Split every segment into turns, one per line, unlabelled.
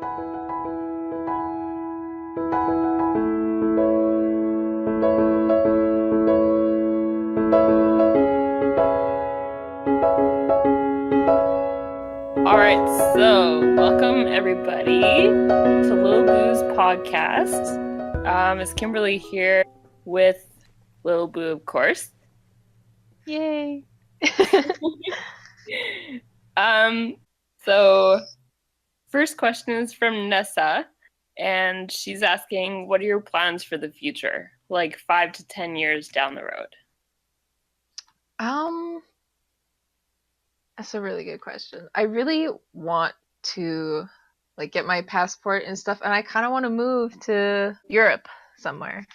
All right, so welcome everybody to Lil Boo's podcast. It's Kimberly here with Lil Boo, of course.
Yay!
So first question is from Nessa, and she's asking, what are your plans for the future? Like 5 to 10 years down the road?
That's a really good question. I really want to get my passport and stuff, and I kind of want to move to Europe somewhere.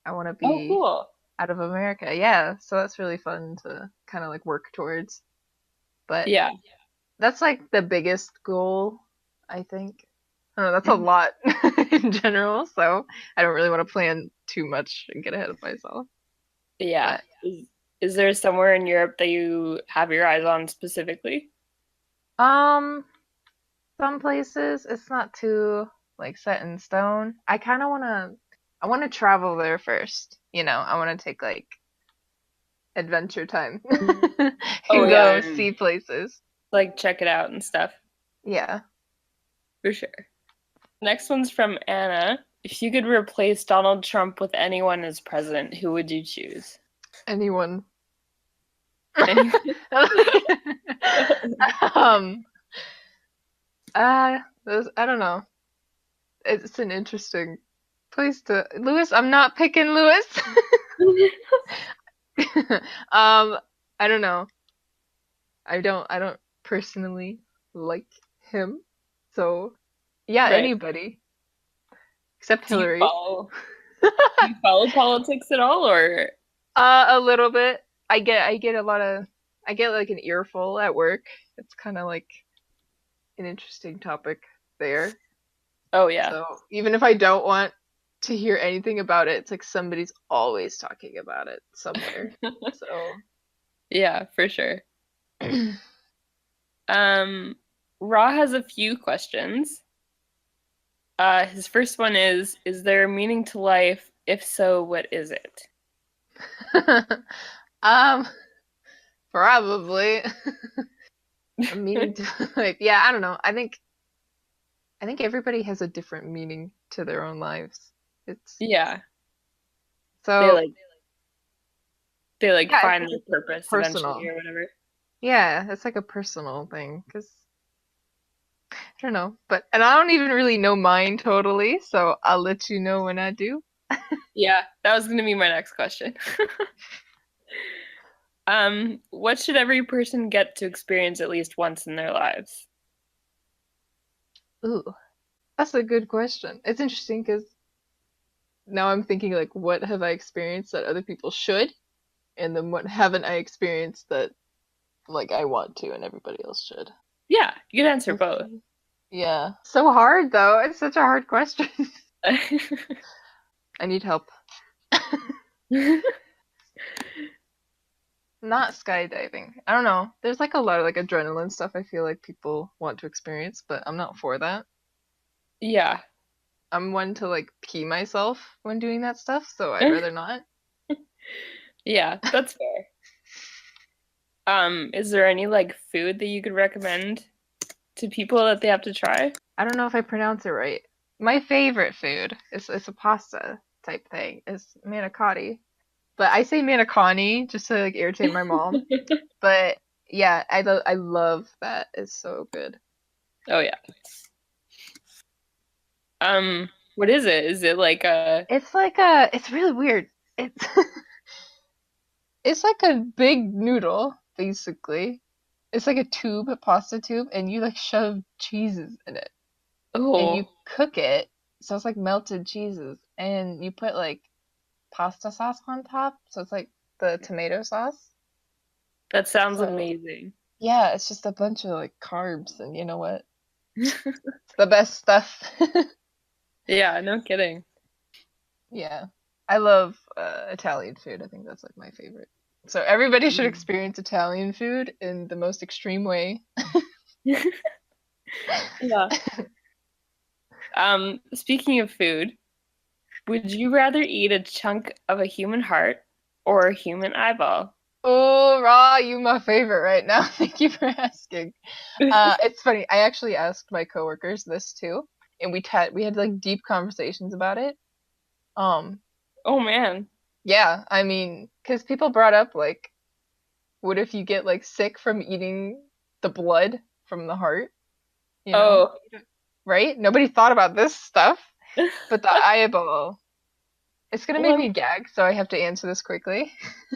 I want to
Oh,
be
cool.
out of America. Yeah, so that's really fun to kind of work towards. But
Yeah.
that's the biggest goal, I think. I don't know, that's a lot in general, so I don't really want to plan too much and get ahead of myself.
Yeah.
But,
Is there somewhere in Europe that you have your eyes on specifically?
some places it's not too set in stone. I want to travel there first. I want to take adventure time and
Oh,
go
yeah.
see places.
Like check it out and stuff.
Yeah.
For sure. Next one's from Anna. If you could replace Donald Trump with anyone as president, who would you choose?
Anyone.
Anyone?
I don't know. It's an interesting place to Lewis. I'm not picking Lewis. I don't know. I don't personally like him. So yeah,
Right.
anybody except
Do you
Hillary.
do you follow politics at all, or?
A little bit. I get an earful at work. It's kind of an interesting topic there.
Oh, yeah.
So even if I don't want to hear anything about it, it's somebody's always talking about it somewhere. So
Yeah, for sure. Ra has a few questions. His first one is there a meaning to life? If so, what is it?
Probably a meaning to life. Yeah, I don't know. I think everybody has a different meaning to their own lives.
Yeah.
So
They
yeah,
find
it's
their purpose
personal.
eventually or whatever.
Yeah, it's a personal thing because I don't know, and I don't even really know mine totally, so I'll let you know when I do.
Yeah, that was gonna be my next question. What should every person get to experience at least once in their lives?
Ooh, that's a good question. It's interesting because now I'm thinking what have I experienced that other people should, and then what haven't I experienced that I want to and everybody else should.
Yeah, you can answer both.
Yeah. So hard though. It's such a hard question. I need help. Not skydiving. I don't know. There's a lot of adrenaline stuff I feel like people want to experience, but I'm not for that.
Yeah.
I'm one to pee myself when doing that stuff, so I'd rather not.
Yeah, that's fair. Is there any food that you could recommend to people that they have to try?
I don't know if I pronounce it right. My favorite food is it's a pasta type thing. Is manicotti. But I say manicani just to irritate my mom. But yeah, I love that. It's so good.
Oh yeah. What is it? Is it like a
It's really weird. It's it's like a big noodle, basically. It's like a tube, a pasta tube, and you shove cheeses in it. And you
oh,
cook it, so it's melted cheeses. And you put pasta sauce on top, so it's the tomato sauce.
that sounds
So
amazing.
yeah, it's just a bunch of carbs, and you know what? It's the best stuff.
Yeah, no kidding.
Yeah. I love Italian food. I think that's my favorite. So everybody should experience Italian food in the most extreme way.
Yeah. Speaking of food, would you rather eat a chunk of a human heart or a human eyeball?
Oh, Raw, you my favorite right now. Thank you for asking. It's funny. I actually asked my coworkers this too, and we had like deep conversations about it. Um,
Oh man.
yeah, I mean, because people brought up like, what if you get like sick from eating the blood from the heart? You know,
Oh.
right? Nobody thought about this stuff, but the eyeball. It's gonna make
Well,
me gag, so I have to answer this quickly.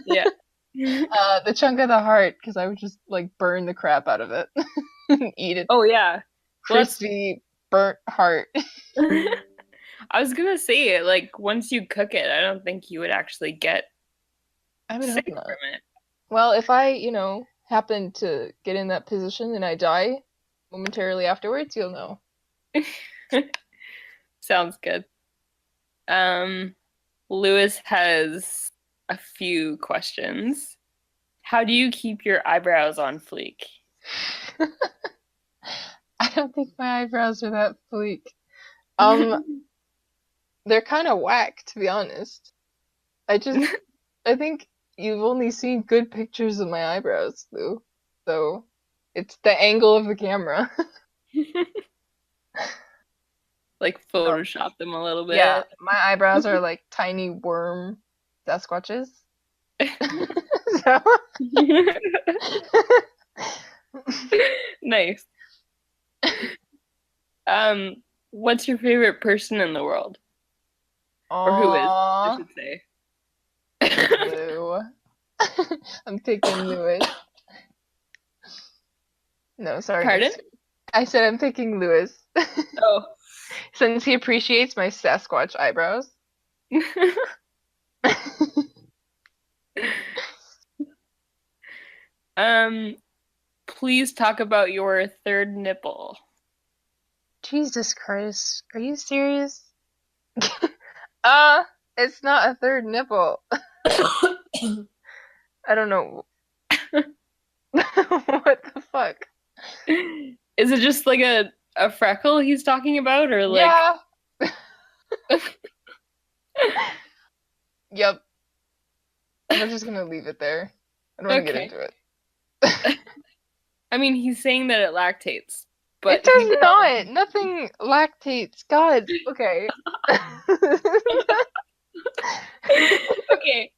yeah.
The chunk of the heart, because I would just like burn the crap out of it and eat it.
Oh yeah. Well, that's
Crispy, burnt heart.
I was gonna say, like, once you cook it, I don't think you would actually get
I would
sick
hope not.
from
Well, if I, happen to get in that position and I die momentarily afterwards, you'll know.
it. Sounds good. Um, Lewis has a few questions. How do you keep your eyebrows on fleek?
I don't think my eyebrows are that bleak. Um, they're kind of whack, to be honest. I think you've only seen good pictures of my eyebrows, Lou. So it's the angle of the camera.
Like
No.
Photoshop them a little
Yeah,
bit.
my eyebrows are like tiny worm Sasquatches. So,
Nice. Um, what's your favorite person in the world? Or who is, I
aw,
should say.
Lou. I'm picking Lewis. No, sorry,
Pardon?
miss. I said I'm picking Lewis.
Oh.
Since he appreciates my Sasquatch eyebrows.
Um, please talk about your third nipple.
Jesus Christ. Are you serious? Uh, it's not a third nipple. I don't know. What the fuck?
Is it just like a freckle he's talking about, or like
Yeah. Yep. We're just gonna leave it there. I don't want to get
okay.
into it.
I mean, he's saying that it lactates,
It
but he's
does
probably
not. Nothing lactates. God. Okay.
okay.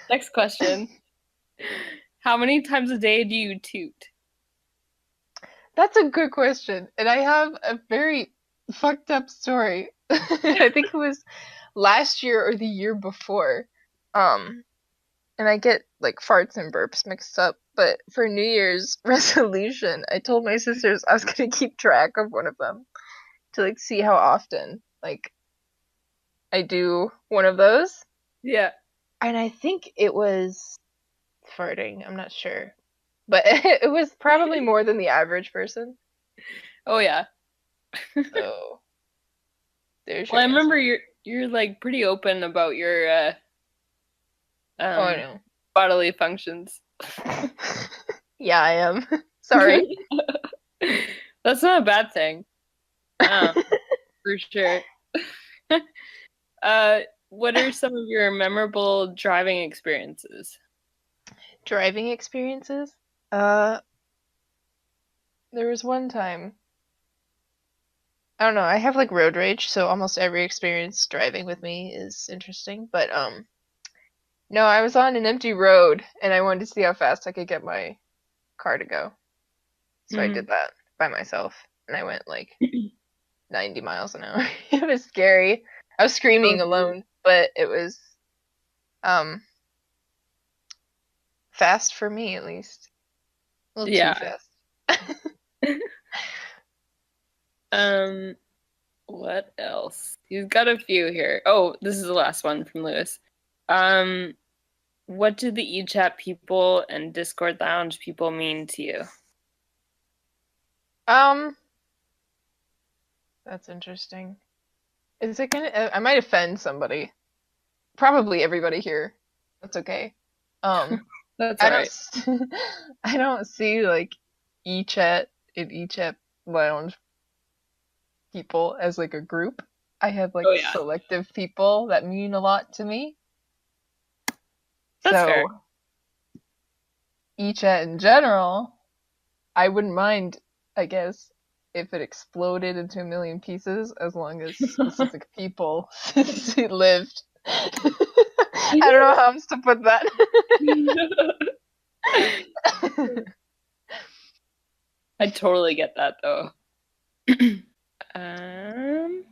Next question. How many times a day do you toot?
That's a good question. And I have a very fucked up story. I think it was last year or the year before. Um, and I get like farts and burps mixed up. But for New Year's resolution, I told my sisters I was gonna keep track of one of them to like see how often like I do one of those.
Yeah.
And I think it was farting. I'm not sure, but it was probably more than the average person.
Oh yeah.
So there's
Well,
your
I remember
answer.
you're like pretty open about your
Oh, I
um
know.
bodily functions.
Yeah, I am. Sorry.
That's not a bad thing. For sure. Uh, what are some of your memorable driving experiences?
Driving experiences? Uh, there was one time. I don't know. I have like road rage, so almost every experience driving with me is interesting. But no, I was on an empty road and I wanted to see how fast I could get my car to go. So I
Hmm.
did that by myself, and I went like 90 miles an hour. It was scary. I was
Oh,
screaming
geez.
alone, but it was um fast for me at least. A little too
Yeah.
fast.
Um, what else? You've got a few here. Oh, this is the last one from Lewis. Um, what do the eChat people and Discord Lounge people mean to you?
Um, that's interesting. Is it gonna? I might offend somebody. Probably everybody here. That's okay. Um,
That's
I
all
don't.
right.
I don't see like eChat in eChat lounge. people as like a group. I have
Oh
like
yeah,
selective people that mean a lot to me.
that's fair.
So each in general, I wouldn't mind, I guess, if it exploded into a million pieces as long as specific people lived. I don't know how else to put that.
I totally get that though. Um,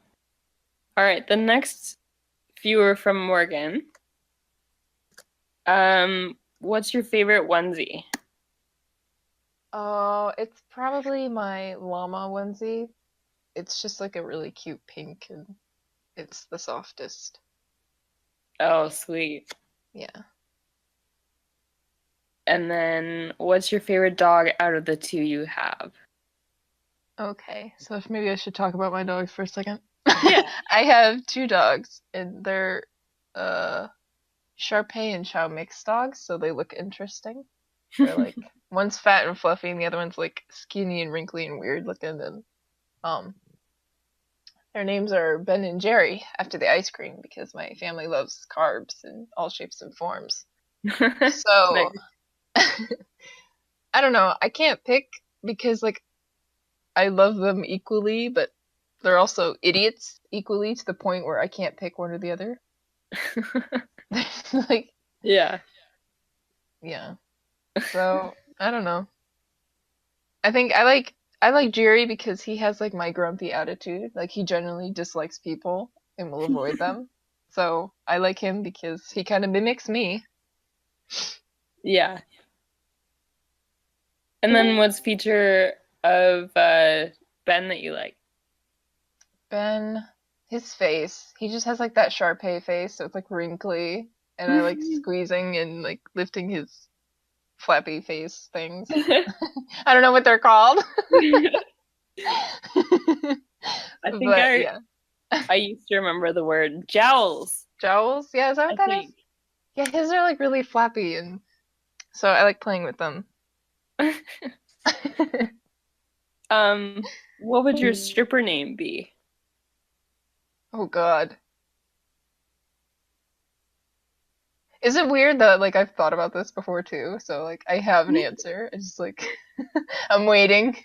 all right, the next few are from Morgan. What's your favorite onesie?
Oh, it's probably my llama onesie. It's just like a really cute pink and it's the softest.
Oh, sweet.
Yeah.
And then what's your favorite dog out of the two you have?
Okay, so if maybe I should talk about my dogs for a second.
Yeah.
I have two dogs, and they're uh Shar-Pei and Chow mixed dogs, so they look interesting. They're like one's fat and fluffy, and the other one's like skinny and wrinkly and weird looking. And um, their names are Ben and Jerry after the ice cream because my family loves carbs in all shapes and forms. So
Nice.
I don't know. I can't pick because like I love them equally, but they're also idiots equally to the point where I can't pick one or the other. Like,
Yeah.
yeah. So I don't know. I think I like Jerry because he has like my grumpy attitude. Like he generally dislikes people and will avoid them. So I like him because he kind of mimics me.
Yeah. And then what's feature of Ben that you like?
Ben, his face, he just has like that Shar-Pei face, so it's like wrinkly, and I like squeezing and like lifting his flappy face things. I don't know what they're called.
I think
But yeah.
I used to remember the word jowls,
Jowls? Yeah, is that
I
what that is?
think.
Yeah, his are like really flappy and so I like playing with them.
What would your stripper name be?
Oh God. Is it weird that like I've thought about this before too? So like I have an answer. I just like I'm waiting.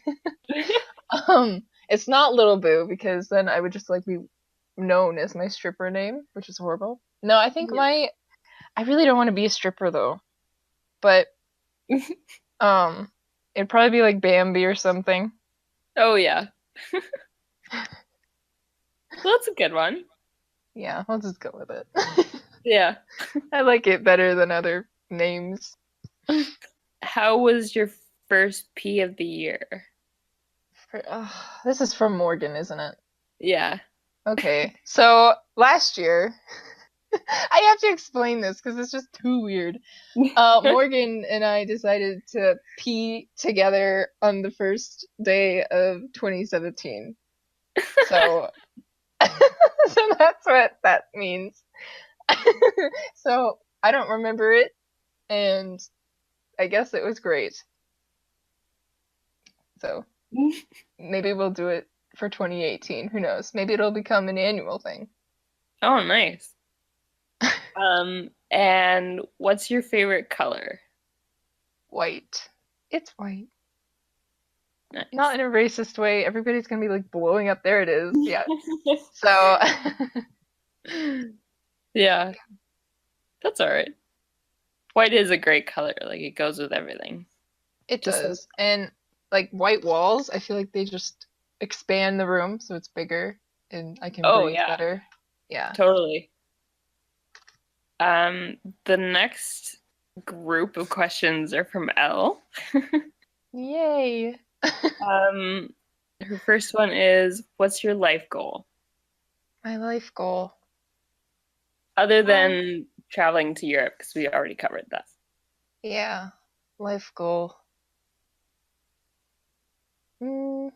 It's not Little Boo because then I would just like be known as my stripper name, which is horrible. No, I think
Yeah.
I really don't want to be a stripper though. But um it'd probably be like Bambi or something.
Oh yeah. Well, that's a good one.
Yeah, I'll just go with it.
Yeah.
I like it better than other names.
How was your first pee of the year?
This is from Morgan, isn't it?
Yeah.
Okay, so last year, I have to explain this because it's just too weird. Morgan and I decided to pee together on the first day of 2017. So, so that's what that means. So I don't remember it, and I guess it was great. So maybe we'll do it for 2018. Who knows? Maybe it'll become an annual thing.
Oh, nice. And what's your favorite color?
White. It's white. Not
Nice.
in a racist way. Everybody's gonna be like blowing up. There it is. Yeah. So
Yeah, that's all right. White is a great color. Like it goes with everything.
it
Just like,
does. And like white walls, I feel like they just expand the room so it's bigger and I can
oh
breathe
yeah,
better. Yeah.
totally. The next group of questions are from Elle.
Yay.
Um, her first one is, what's your life goal?
My life goal.
Other
Um,
than traveling to Europe, because we already covered that.
yeah. Life goal. Mm,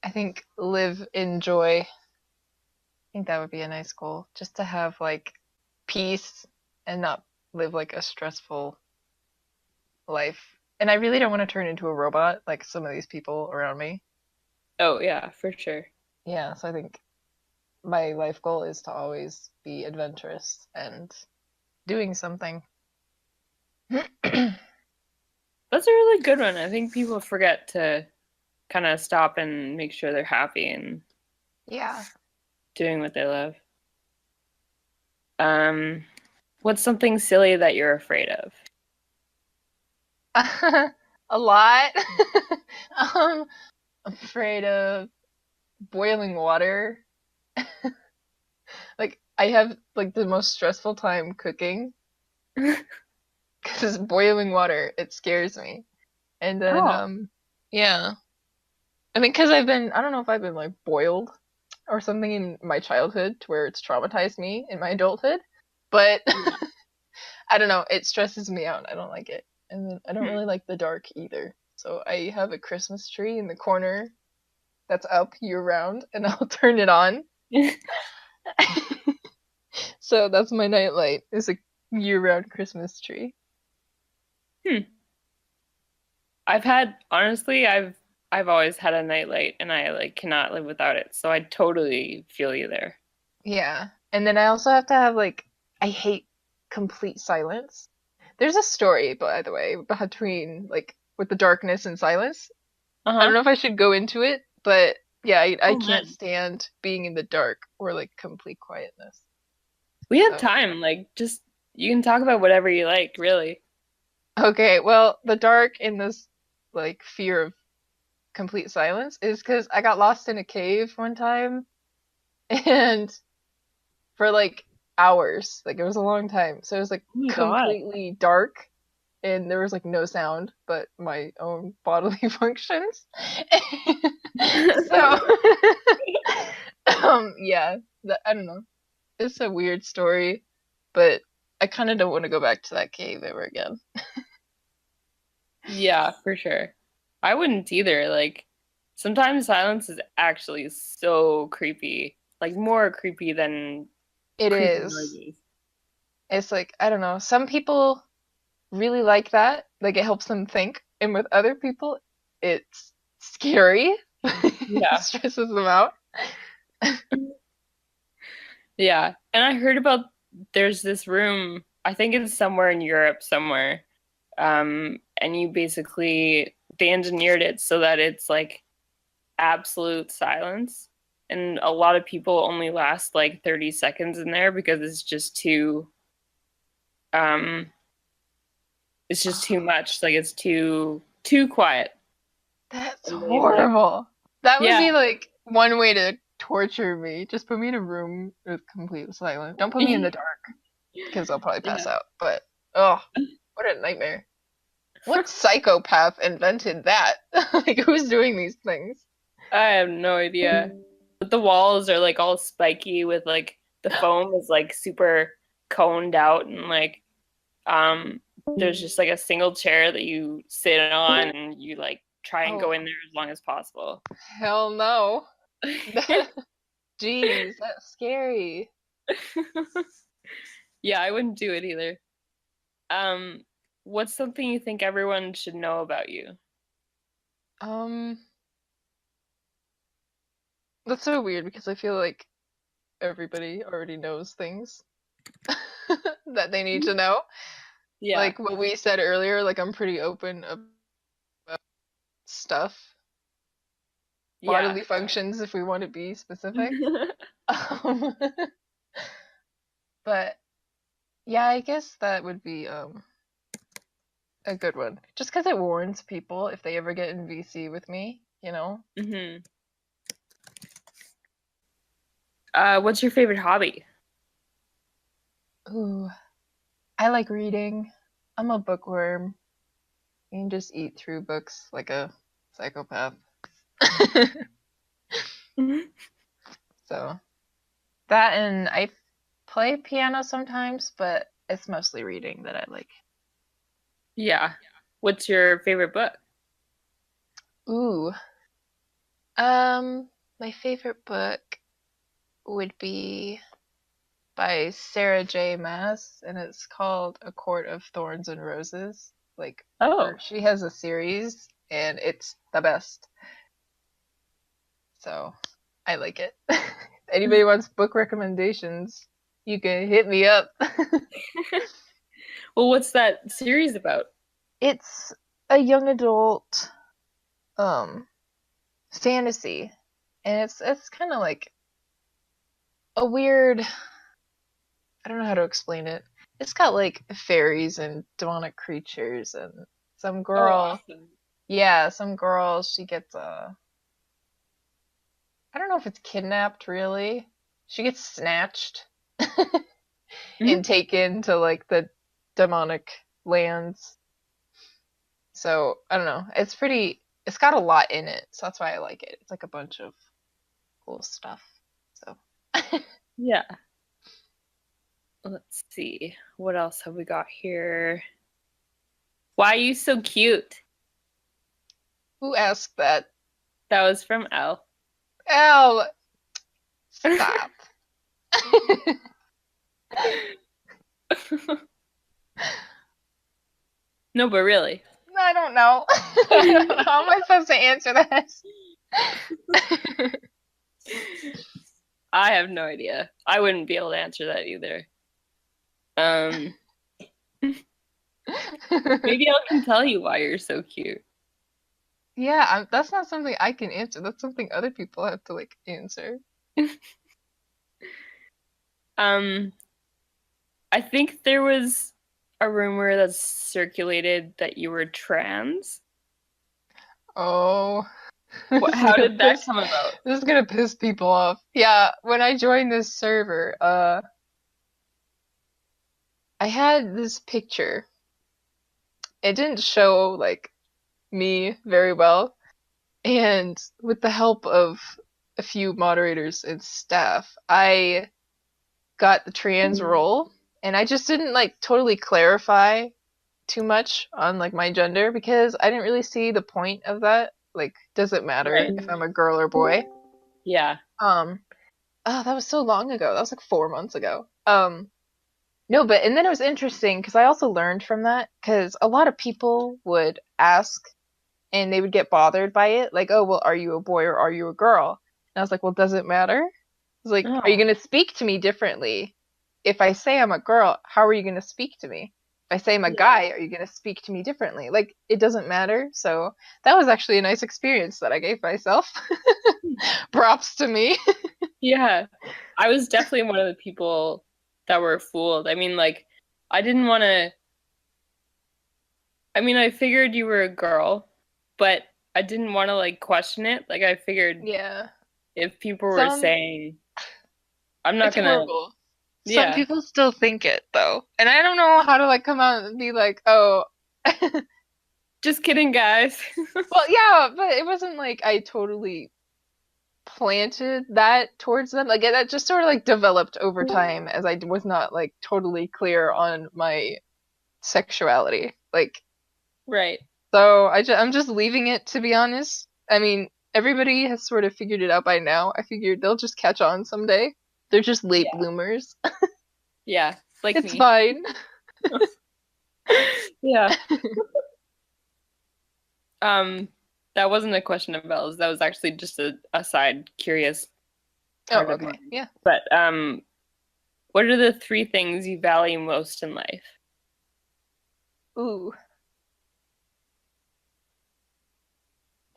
I think live, enjoy. I think that would be a nice goal. Just to have like peace and not live like a stressful life. And I really don't want to turn into a robot like some of these people around me.
Oh yeah, for sure.
yeah, so I think my life goal is to always be adventurous and doing something.
That's a really good one. I think people forget to kind of stop and make sure they're happy and
Yeah.
doing what they love. Um, what's something silly that you're afraid of?
A lot. I'm afraid of boiling water. Like I have like the most stressful time cooking because boiling water, it scares me. And then
Oh,
yeah. I think because I don't know if I've been like boiled or something in my childhood to where it's traumatized me in my adulthood, but
yeah.
I don't know, it stresses me out. I don't like it. And then I don't
Hmm.
really like the dark either. So I have a Christmas tree in the corner that's up year round and I'll turn it on. So that's my nightlight is a year round Christmas tree.
Hmm. I've always had a nightlight and I like cannot live without it. So I totally feel you there.
Yeah. And then I also have to have like I hate complete silence. There's a story, by the way, between like with the darkness and silence. I don't
Uh-huh.
know if I should go into it, but yeah, I
Oh
can't
man.
stand being in the dark or like complete quietness.
We have
So,
time. Like just you can talk about whatever you like, really.
okay, well, the dark in this like fear of complete silence is because I got lost in a cave one time and for like hours, like it was a long time. So it was like
Oh my God.
completely dark and there was like no sound but my own bodily functions. So, yeah, I don't know. It's a weird story, but I kind of don't want to go back to that cave ever again.
Yeah, for sure. I wouldn't either. Like sometimes silence is actually so creepy. Like more creepy than
It
creepy
is.
noises.
It's like, I don't know. Some people really like that. Like it helps them think. And with other people, it's scary. It
Yeah.
stresses them out.
Yeah. And I heard about there's this room, I think it's somewhere in Europe somewhere. And you basically they engineered it so that it's like absolute silence. And a lot of people only last like 30 seconds in there because um it's just too much. Like it's too quiet.
That's
And they like
horrible. That would
yeah.
be like one way to torture me. Just put me in a room with complete silence. Don't put me in the dark because I'll probably pass
Yeah.
out. But oh, what a nightmare. What psychopath invented that? Like who's doing these things?
I have no idea. But the walls are like all spiky with like the foam is like super coned out and like um there's just like a single chair that you sit on and you like try and go
Oh,
in there as long as possible.
hell no. Jeez, that's scary.
Yeah, I wouldn't do it either. Um, what's something you think everyone should know about you?
Um, that's so weird because I feel like everybody already knows things that they need to know.
Yeah.
Like what we said earlier, like I'm pretty open about stuff,
Yeah.
bodily functions if we want to be specific. Um, but yeah, I guess that would be a good one. Just because it warns people if they ever get in VC with me, you know?
hmm what's your favorite hobby?
Ooh, I like reading. I'm a bookworm. You can just eat through books like a psychopath.
Mhm.
So that and I play piano sometimes, but it's mostly reading that I like.
Yeah. What's your favorite book?
Ooh, my favorite book would be by Sarah J. Maas, and it's called A Court of Thorns and Roses. Like,
Oh,
she has a series, and it's the best. So, I like it. Anybody wants book recommendations, you can hit me up.
Well, what's that series about?
It's a young adult um fantasy, and it's kind of like a weird, I don't know how to explain it. It's got like fairies and demonic creatures and some
Oh,
girl,
awesome.
yeah, some girl, she gets I don't know if it's kidnapped really. She gets snatched
Mhm.
and taken to like the demonic lands. So, I don't know. It's got a lot in it, so that's why I like it. It's like a bunch of cool stuff. So,
Yeah. Let's see. What else have we got here? Why are you so cute?
who asked that?
That was from Elle.
Ow, stop.
No, but really.
I don't know. I don't know. How am I supposed to answer this?
I have no idea. I wouldn't be able to answer that either. Um, maybe I can tell you why you're so cute.
Yeah, that's not something I can answer. That's something other people have to like answer.
Um, I think there was a rumor that circulated that you were trans.
Oh,
What, how did that come about?
this is gonna piss people off. Yeah, when I joined this server, I had this picture. It didn't show like me very well, and with the help of a few moderators and staff, I got the trans role, and I just didn't like totally clarify too much on like my gender because I didn't really see the point of that. Like, does it matter
Right.
if I'm a girl or boy?
Yeah.
Um, oh, that was so long ago. That was like 4 months ago. No, but and then it was interesting because I also learned from that because a lot of people would ask and they would get bothered by it, like, oh, well, are you a boy or are you a girl? And I was like, well, does it matter? It's like, are you
Oh,
going to speak to me differently? If I say I'm a girl, how are you going to speak to me? If I say I'm a
yeah.
guy, are you going to speak to me differently? Like, it doesn't matter. So that was actually a nice experience that I gave myself. Props to me.
Yeah. I was definitely one of the people that were fooled. I mean, like, I didn't want to, I mean, I figured you were a girl, but I didn't want to like question it. Like, I figured
Yeah.
if people were
Some,
saying, I'm not
it's
gonna,
horrible. Some
yeah,
people still think it though. And I don't know how to like come out and be like, oh,
just kidding, guys.
well, yeah, but it wasn't like I totally planted that towards them. Like that just sort of like developed over time as I was not like totally clear on my sexuality. Like
Right.
so I'm just leaving it to be honest. I mean, everybody has sort of figured it out by now. I figured they'll just catch on someday. They're just late
Yeah.
bloomers.
Yeah. Like
It's
me.
fine.
Yeah. Um, that wasn't a question of Belle's. That was actually just a side curious
Oh,
part of
okay.
mine.
Yeah.
But what are the three things you value most in life?
Ooh.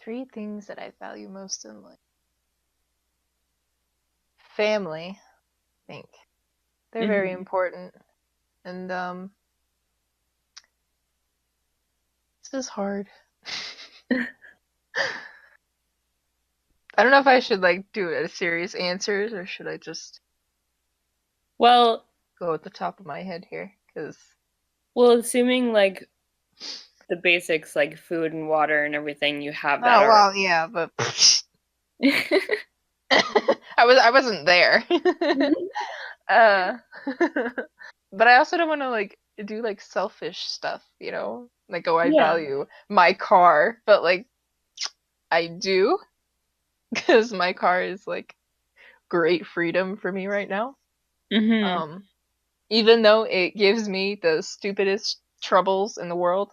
Three things that I value most in life. Family, I think. They're very
Hmm.
important. And this is hard. I don't know if I should like do a serious answers or should I just
Well,
go at the top of my head here? Because
well, assuming like the basics like food and water and everything, you have that
oh
already.
well, yeah, but I wasn't there. uh, but I also don't want to like do like selfish stuff, you know? Like oh, I
Yeah.
value my car, but like I do because my car is like great freedom for me right now.
Hmm.
Um, even though it gives me the stupidest troubles in the world.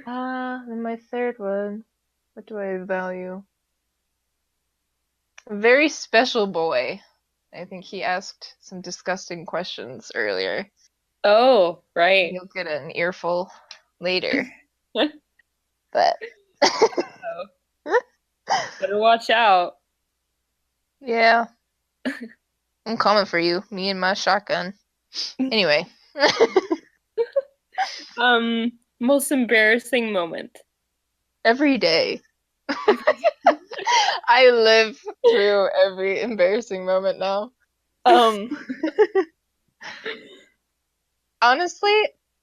And my third one, what do I value? Very special boy. I think he asked some disgusting questions earlier.
Oh, right.
You'll get an earful later. But
Oh, better watch out.
yeah, I'm coming for you, me and my shotgun. Anyway,
Most embarrassing moment.
every day. I live through every embarrassing moment now. Um, Honestly,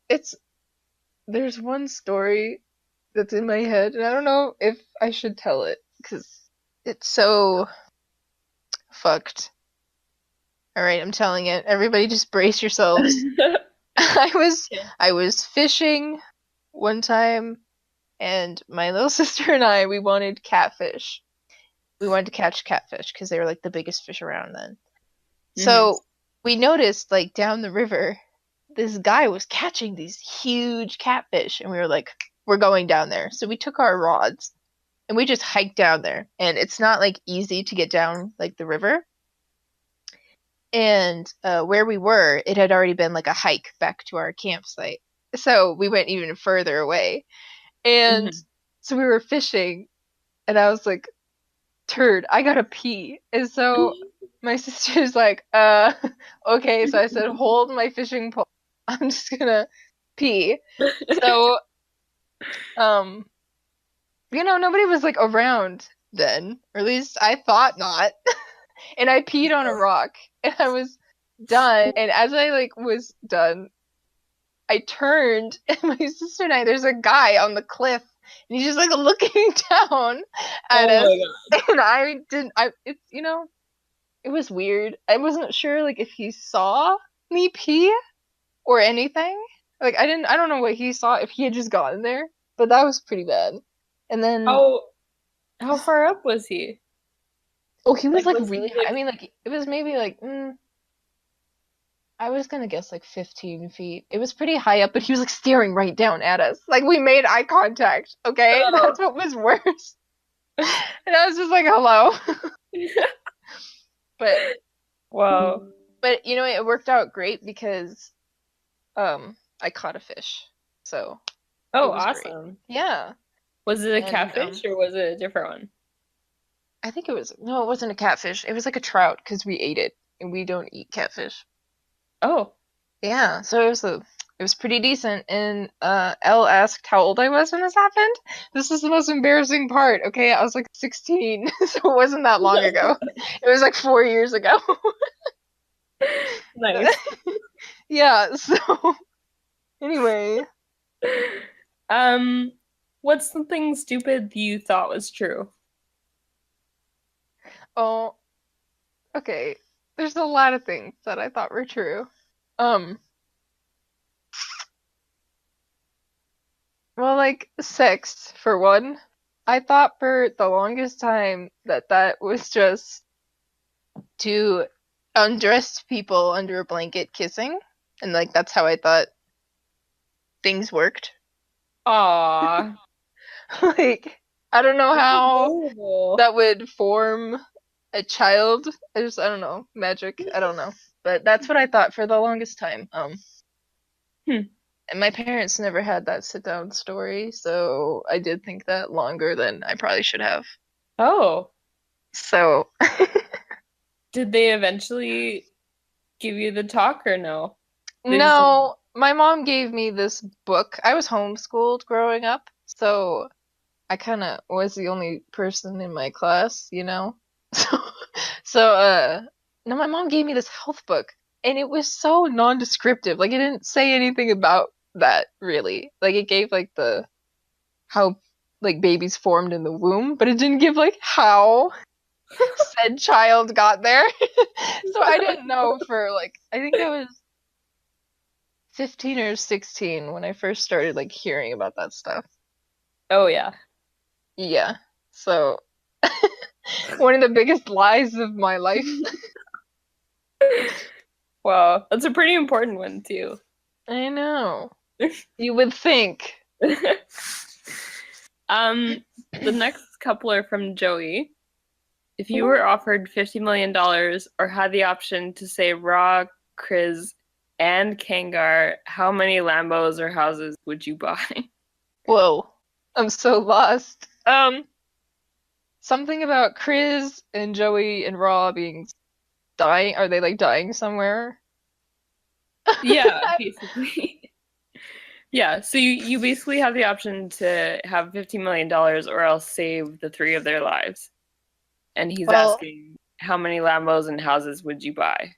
it's there's one story that's in my head, and I don't know if I should tell it because it's so fucked. All right, I'm telling it. Everybody just brace yourselves. I was
Yeah.
I was fishing one time, and my little sister and I, we wanted catfish. We wanted to catch catfish because they were like the biggest fish around then.
hmm
So we noticed like down the river, this guy was catching these huge catfish, and we were like, we're going down there. So we took our rods and we just hiked down there. And it's not like easy to get down like the river. And where we were, it had already been like a hike back to our campsite. So we went even further away. And
hmm
so we were fishing, and I was like, turd, I gotta pee. And so my sister's like, okay. So I said, hold my fishing pole. I'm just gonna pee. So, um, nobody was like around then, or at least I thought not. And I peed on a rock, and I was done. And as I like was done, I turned, and my sister and I, there's a guy on the cliff, and he's just like looking down at
Oh
us.
my god.
And I didn't, it's, it was weird. I wasn't sure like if he saw me pee or anything. Like I don't know what he saw, if he had just gotten there, but that was pretty bad. And then
How how far up was he?
oh, he was
Like
like
was
really
he
high. I
like
mean, like it was maybe like I was gonna guess like 15 feet. It was pretty high up, but he was like staring right down at us. Like we made eye contact, okay?
oh.
That's what was worse. And I was just like, hello. But
Wow.
it worked out great because I caught a fish. So it
Oh,
was great.
awesome.
Yeah.
Was it a
And
catfish or was it a different one?
I think no, it wasn't a catfish. It was like a trout because we ate it and we don't eat catfish.
Oh.
Yeah, so it was pretty decent. And Elle asked how old I was when this happened. This is the most embarrassing part, okay? I was like 16, so it wasn't that long ago. It was like 4 years ago.
Nice.
Yeah, so anyway,
Um, what's something stupid you thought was true?
oh, okay. There's a lot of things that I thought were true. Um, well, like sex for one. I thought for the longest time that that was just to undress people under a blanket kissing, and like that's how I thought things worked.
Aw,
Like, I don't know
that's
how
adorable.
that would form a child. I don't know, magic. I don't know. But that's what I thought for the longest time.
Hmm.
And my parents never had that sit down story, so I did think that longer than I probably should have.
Oh,
So,
did they eventually give you the talk or no? They just
no, my mom gave me this book. I was homeschooled growing up, so I kind of was the only person in my class. So, so no, my mom gave me this health book, and it was so non-descriptive. Like, it didn't say anything about that really. Like, it gave like the how like babies formed in the womb, but it didn't give like how said child got there. So I didn't know for like I think I was 15 or 16 when I first started like hearing about that stuff.
Oh yeah.
Yeah. So one of the biggest lies of my life.
Wow, that's a pretty important one too.
I know. You would think.
Um, the next couple are from Joey. If you were offered $50 million or had the option to say Raw, Kriz, and Kangar, how many Lambos or houses would you buy?
Whoa. I'm so lost. Something about Chris and Joey and Raw being dying. Are they like dying somewhere?
Yeah, basically. Yeah, so you basically have the option to have $50 million or else save the three of their lives. And he's
Well,
asking, how many Lambos and houses would you buy?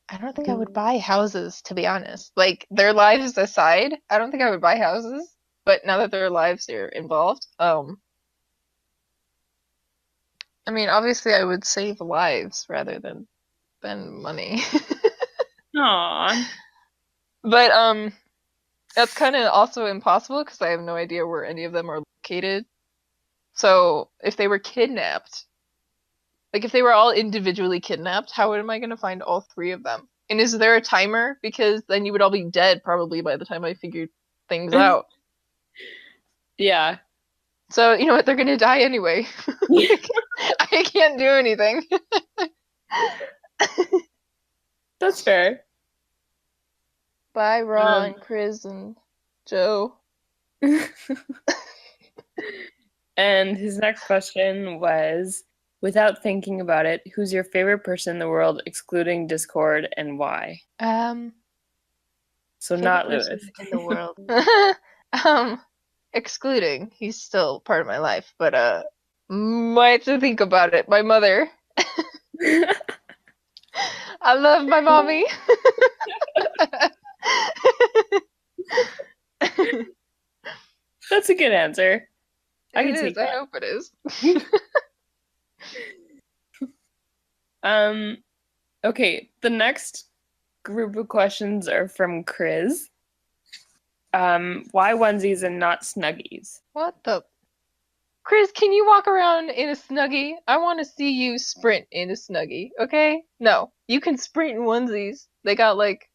I don't think I would buy houses, to be honest. Like, their lives aside, I don't think I would buy houses. But now that their lives are involved, I mean, obviously I would save lives rather than spend money.
Aw.
But, that's kind of also impossible because I have no idea where any of them are located. So, if they were kidnapped, like if they were all individually kidnapped, how am I going to find all three of them? And is there a timer? Because then you would all be dead probably by the time I figured things out.
Yeah.
So, you know what? They're going to die anyway. I can't do anything.
That's fair.
Bye, Ron, Chris, and Joe.
And his next question was, without thinking about it, who's your favorite person in the world, excluding Discord, and why? So not Lewis.
In the world. Excluding. He's still part of my life, but might have to think about it. My mother. I love my mommy.
That's a good answer. I can take that.
I hope it is.
Okay, the next group of questions are from Chris. Why onesies and not Snuggies?
What the? Chris, can you walk around in a Snuggie? I want to see you sprint in a Snuggie, okay? No, you can sprint in onesies. They got like,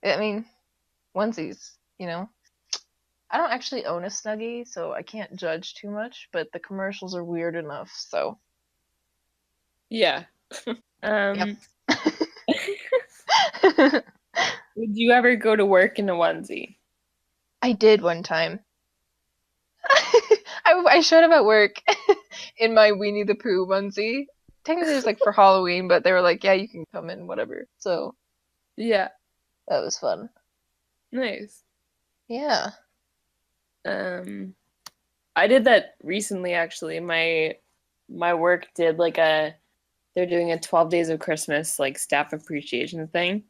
I mean, onesies, you know? I don't actually own a Snuggie, so I can't judge too much, but the commercials are weird enough, so.
Yeah.
Yep.
Would you ever go to work in a onesie?
I did one time. I showed up at work in my Winnie the Pooh onesie. Technically it was like for Halloween, but they were like, yeah, you can come in, whatever. So
yeah,
that was fun.
Nice.
Yeah.
I did that recently actually. My work did like they're doing a 12 days of Christmas like staff appreciation thing.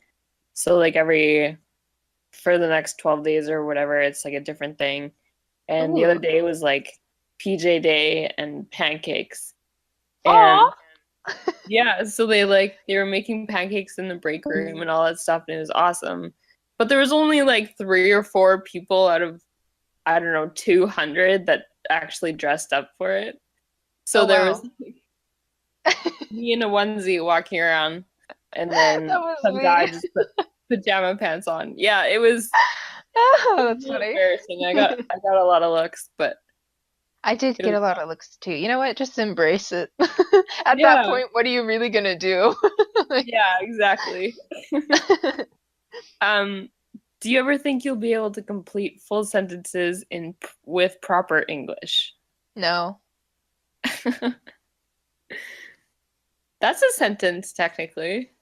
So like for the next 12 days or whatever, it's like a different thing. And
Ooh.
The other day was like PJ Day and pancakes.
Aww.
And yeah, so they were making pancakes in the break room and all that stuff, and it was awesome. But there was only like 3 or 4 people out of, I don't know, 200 that actually dressed up for it. So there was me in a onesie walking around, and then some guy just put pajama pants on. Yeah, it was.
Oh, that's funny.
Embarrassing. I got a lot of looks, but
I did get a lot of looks too. You know what? Just embrace it. At that point, what are you really gonna do?
Yeah, exactly. Do you ever think you'll be able to complete full sentences with proper English?
No.
That's a sentence, technically.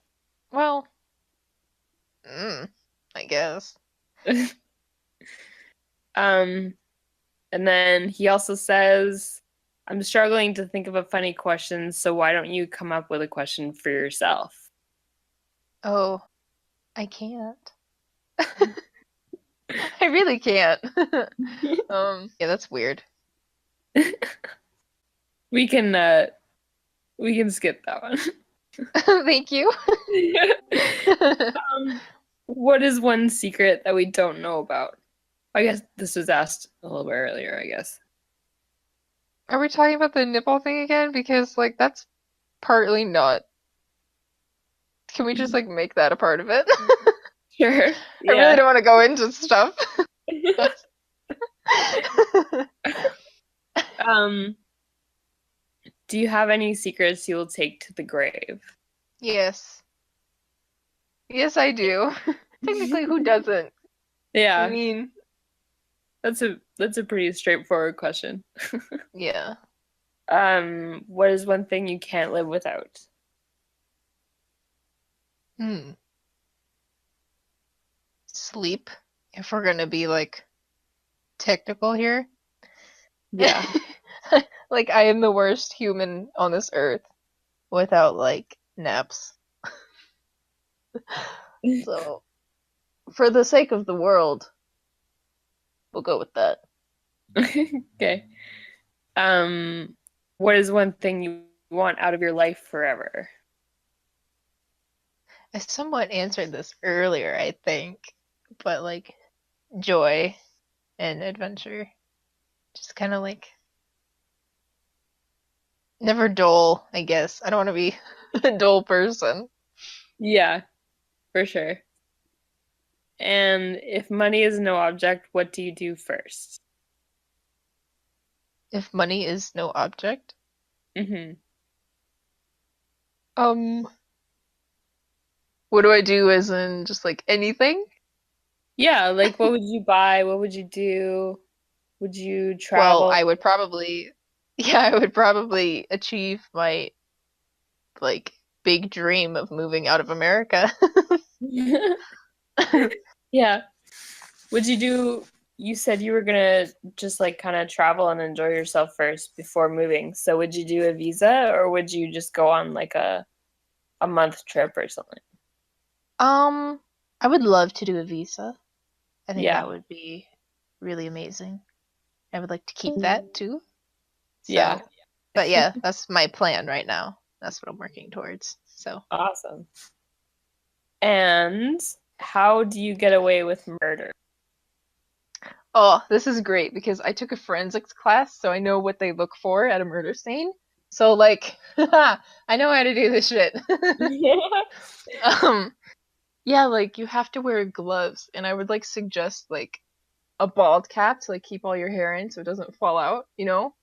Well, I guess.
And then he also says, I'm struggling to think of a funny question, so why don't you come up with a question for yourself?
Oh, I can't. I really can't. Yeah, that's weird.
We can skip that one.
Thank you.
What is one secret that we don't know about? I guess this was asked a little bit earlier, I guess.
Are we talking about the nipple thing again? Because, like, that's partly not. Can we just, like, make that a part of it?
Sure.
I really don't want to go into stuff.
Do you have any secrets you will take to the grave?
Yes. Yes, I do. Technically, who doesn't? I
Yeah,
mean,
that's a pretty straightforward question.
yeah.
What is one thing you can't live without?
Hmm. Sleep. If we're gonna be like technical here.
Yeah.
Like I am the worst human on this earth without like naps. So, for the sake of the world, we'll go with that.
Okay. Um, what is one thing you want out of your life forever?
I somewhat answered this earlier, I think, but like joy and adventure. Just kind of like never dull, I guess. I don't want to be a dull person.
Yeah, for sure. And if money is no object, what do you do first?
If money is no object,
Hmm.
um, what do I do as in just like anything?
Yeah, like what would you buy? What would you do? Would you
Well,
travel?
I would probably, yeah, I would probably achieve my like big dream of moving out of America.
Yeah. Would you do, you said you were gonna just like kind of travel and enjoy yourself first before moving. So would you do a visa or would you just go on like a month trip or something?
Um, I would love to do a visa. I think
Yeah.
that would be really amazing. I would like to keep that too.
Yeah.
So, but yeah, that's my plan right now. That's what I'm working towards. So,
Awesome. And how do you get away with murder?
oh, this is great because I took a forensics class, so I know what they look for at a murder scene. So, like, I know how to do this shit. Um, yeah, like you have to wear gloves, and I would like suggest like a bald cap to like keep all your hair in so it doesn't fall out, you know?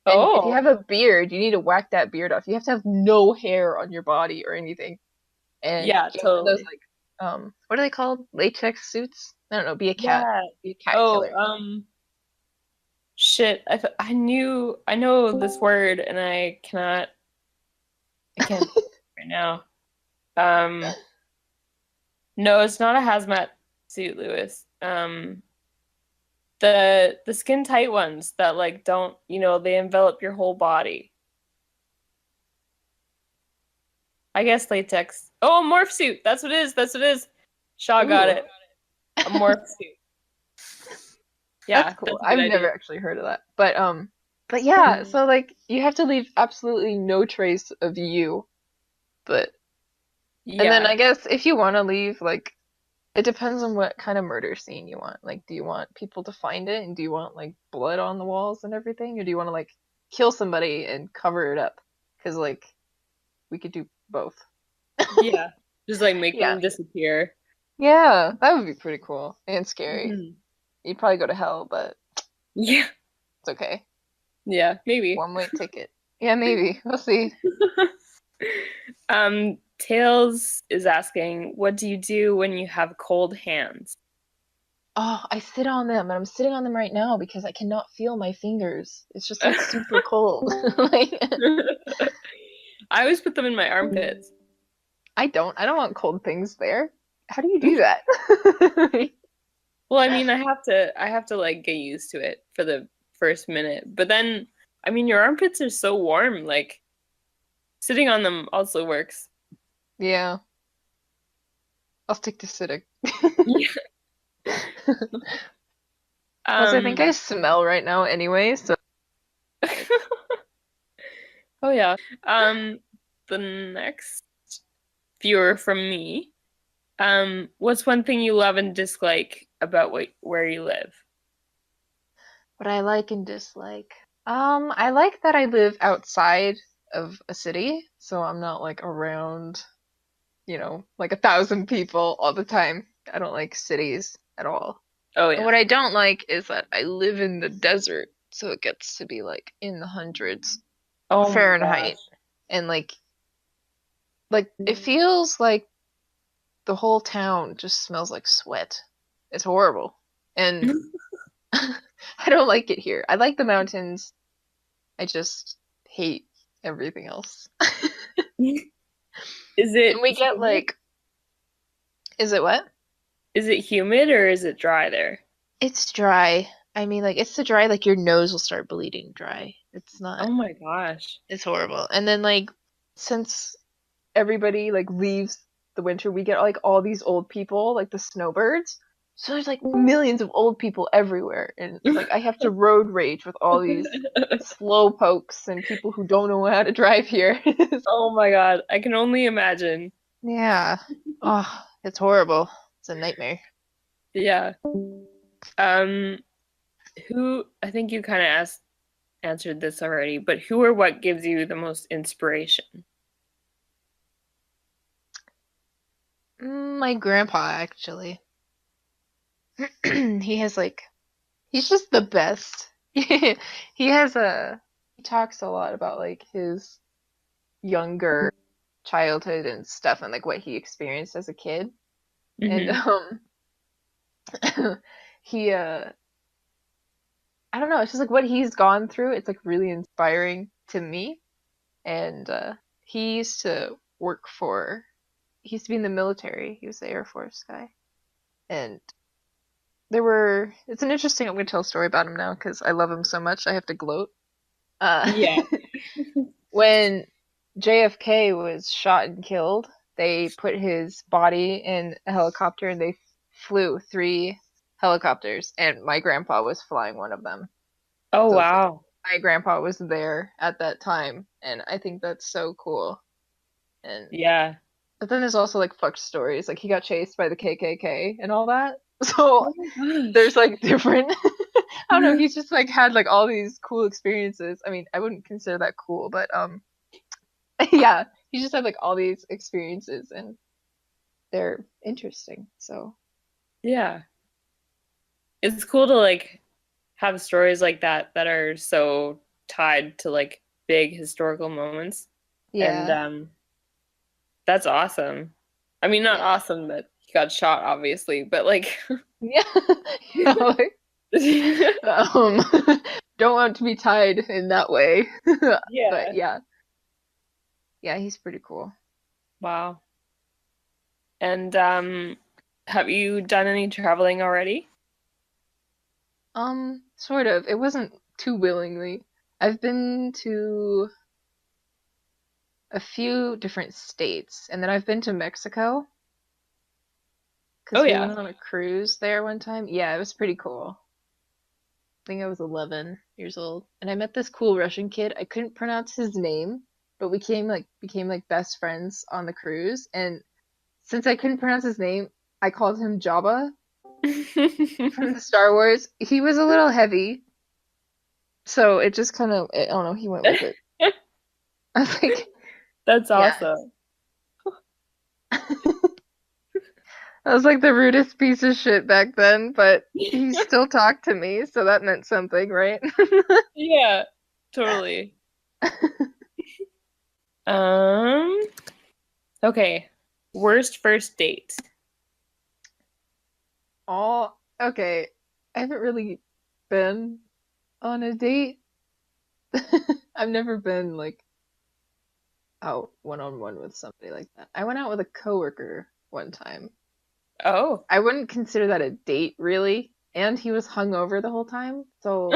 And if you
Oh,
have a beard, you need to whack that beard off. You have to have no hair on your body or anything. And
yeah,
get one of those
totally.
like what are they called? Latex suits? I don't know, be a cat.
Yeah.
Be a cat
Oh,
killer.
shit. I know this word and I can't think of it right now. Um, no, it's not a hazmat suit, Lewis. The skin tight ones that like don't, they envelop your whole body. I guess latex. Oh, a morph suit. That's what it is. That's what it is. Shaw got
Ooh.
it. A morph suit.
That's
Yeah,
cool.
that's a good
I've
idea.
never actually heard of that. But yeah, so like you have to leave absolutely no trace of you. But and then
Yeah.
I guess if you want to leave like it depends on what kind of murder scene you want. Like, do you want people to find it, and do you want like blood on the walls and everything, or do you want to like kill somebody and cover it up? Because like we could do both.
Yeah. Just like make
Yeah,
them disappear.
yeah, that would be pretty cool and scary.
Mhm.
You'd probably go to hell, but
Yeah.
it's okay.
Yeah, maybe.
One way ticket. Yeah, maybe. We'll see.
Tails is asking, what do you do when you have cold hands?
Oh, I sit on them, and I'm sitting on them right now because I cannot feel my fingers. It's just like super cold. Like
I always put them in my armpits.
I don't want cold things there. How do you do that?
Well, I mean, I have to like get used to it for the first minute. But then, I mean, your armpits are so warm, like sitting on them also works.
Yeah, I'll stick to sitting.
Yeah.
Plus, I think I
Um,
smell right now anyway, so
oh yeah. The next viewer from me. What's one thing you love and dislike about where you live?
what I like and dislike. I like that I live outside of a city, so I'm not like around, like 1,000 people all the time. I don't like cities at all.
Oh
And
yeah.
what I don't like is that I live in the desert, so it gets to be like in the hundreds.
Oh my
Fahrenheit.
gosh.
And like it feels like the whole town just smells like sweat. It's horrible. And I don't like it here. I like the mountains. I just hate everything else.
Is
And
it
we get
humid?
like, is it what?
Is it humid or is it dry there?
It's dry. I mean, like, it's so dry, like, your nose will start bleeding dry. It's not,
Oh my gosh.
it's horrible. And then, like, since everybody, like, leaves the winter, we get, like, all these old people, like, the snowbirds. So there's, like, millions of old people everywhere. And, like, I have to road rage with all these slow pokes and people who don't know how to drive here.
Oh my God. I can only imagine.
Yeah. Oh, it's horrible. It's a nightmare.
Yeah. Um, who, I think you kind of answered this already, but who or what gives you the most inspiration?
My grandpa, actually. He has like he's just the best. He has he talks a lot about like his younger childhood and stuff and like what he experienced as a kid. And
Hmm.
he I don't know, it's just like what he's gone through, it's like really inspiring to me. And he used to work for he used to be in the military. He was the Air Force guy. And it's an interesting, I'm going to tell a story about him now because I love him so much. I have to gloat. Uh,
Yeah.
when JFK was shot and killed, they put his body in a helicopter and they flew three helicopters, and my grandpa was flying one of them.
Oh
So it's like
wow.
my grandpa was there at that time, and I think that's so cool. And
Yeah.
but then there's also like fucked stories, like he got chased by the KKK and all that. So
Oh my
there's
gosh.
like different I don't know, he's just like had like all these cool experiences. I mean, I wouldn't consider that cool, but yeah, he just had like all these experiences and they're interesting. So,
Yeah. It's cool to like have stories like that that are so tied to like big historical moments. And
yeah.
that's awesome. I mean, not
Yeah.
awesome that he got shot, obviously, but like,
Yeah. Yeah, like um don't want to be tied in that way. But
yeah.
yeah. Yeah, he's pretty cool.
Wow. And have you done any traveling already?
Sort of. It wasn't too willingly. I've been to a few different states, and then I've been to Mexico
Oh
because we
yeah.
went on a cruise there one time. Yeah, it was pretty cool. I think I was 11 years old, and I met this cool Russian kid. I couldn't pronounce his name, but we became like best friends on the cruise. And since I couldn't pronounce his name, I called him Jabba from the Star Wars. He was a little heavy, so it just kind of I don't know. He went with it. I was like,
That's
yeah.
awesome.
I was like the rudest piece of shit back then, but he still talked to me, so that meant something, right?
Yeah, totally. Um, okay. Worst first date.
Oh, okay. I haven't really been on a date. I've never been like out one on one with somebody like that. I went out with a coworker one time.
Oh.
I wouldn't consider that a date really, and he was hungover the whole time, so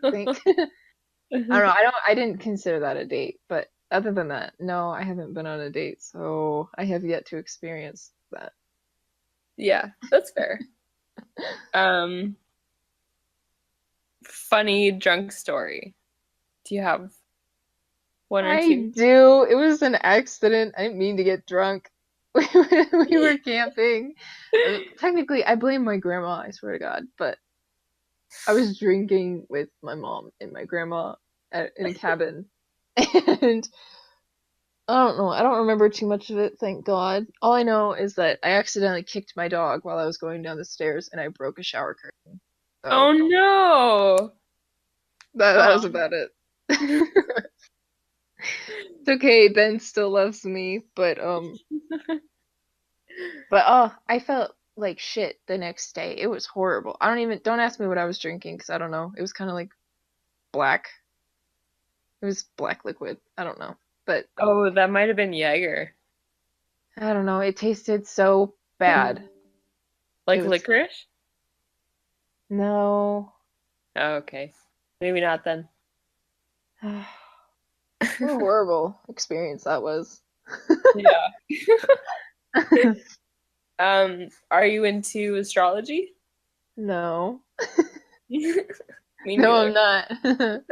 I think I don't know. I didn't consider that a date, but other than that, no, I haven't been on a date, so I have yet to experience that.
Yeah, that's fair. Um, funny drunk story. Do you have one or
I
two?
do. It was an accident. I didn't mean to get drunk. We were camping. Technically, I blame my grandma, I swear to God, but I was drinking with my mom and my grandma in a cabin. And I don't know. I don't remember too much of it, thank God. All I know is that I accidentally kicked my dog while I was going down the stairs and I broke a shower curtain.
Oh
So
no.
that was
Um,
about it. It's okay, Ben still loves me, but oh, I felt like shit the next day. It was horrible. Don't ask me what I was drinking because I don't know. It was kind of like black. It was black liquid. I don't know. But
Oh, that might have been Jaeger.
I don't know. It tasted so bad. It
Like
was
licorice?
no.
Oh, okay. Maybe not then.
What a horrible experience that was.
Yeah. Are you into astrology?
No.
Me
No, I'm
neither.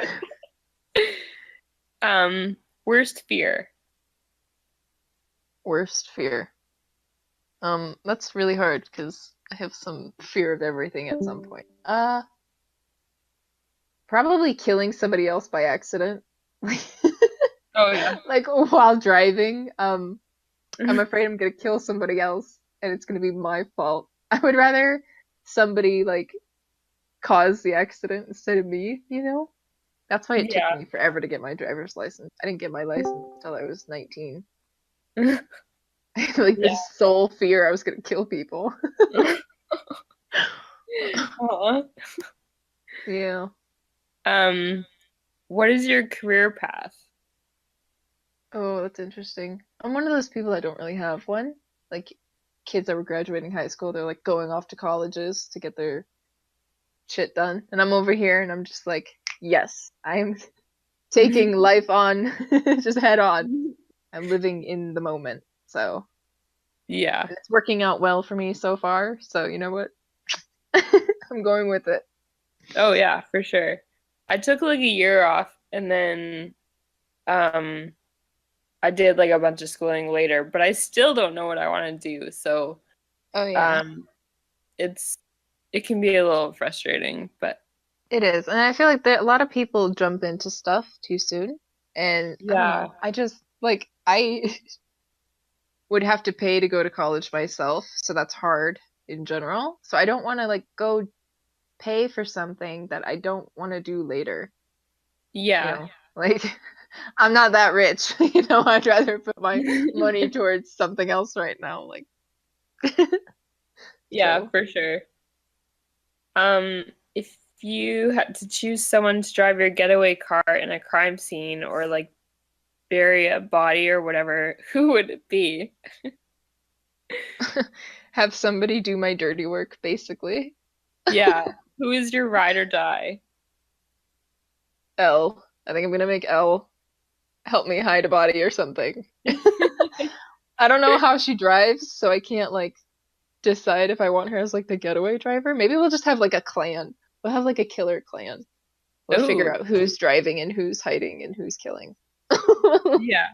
not.
Worst fear.
Worst fear. That's really hard because I have some fear of everything at some point. Probably killing somebody else by accident.
Oh yeah.
Like while driving. I'm afraid I'm gonna kill somebody else and it's gonna be my fault. I would rather somebody like cause the accident instead of me, you know? That's why it took
Yeah.
me forever to get my driver's license. I didn't get my license until I was 19. Like
Yeah.
this sole fear I was gonna kill people.
Aw.
Yeah.
Um, what is your career path?
Oh, that's interesting. I'm one of those people that don't really have one. Like kids that were graduating high school, they're like going off to colleges to get their shit done. And I'm over here and I'm just like, yes, I'm taking life on, just head on. I'm living in the moment. So
Yeah.
it's working out well for me so far. So you know what? I'm going with it.
Oh yeah, for sure. I took like a year off and then um I did like a bunch of schooling later, but I still don't know what I want to do. So
Oh yeah.
um it's it can be a little frustrating, but
It is. And I feel like a lot of people jump into stuff too soon. And I don't
yeah.
know. I just like I would have to pay to go to college myself, so that's hard in general. So I don't want to like go pay for something that I don't want to do later, you
Yeah.
know? Like I'm not that rich, you know, I'd rather put my money towards something else right now. Like
Yeah,
so
for sure. If you had to choose someone to drive your getaway car in a crime scene or like bury a body or whatever, who would it be?
have somebody do my dirty work, basically.
Yeah. Who is your ride or die?
L. I think I'm gonna make L help me hide a body or something. I don't know how she drives, so I can't like decide if I want her as like the getaway driver. Maybe we'll just have like a clan. We'll have like a killer clan. We'll figure
Oh,
out who's driving and who's hiding and who's killing.
yeah.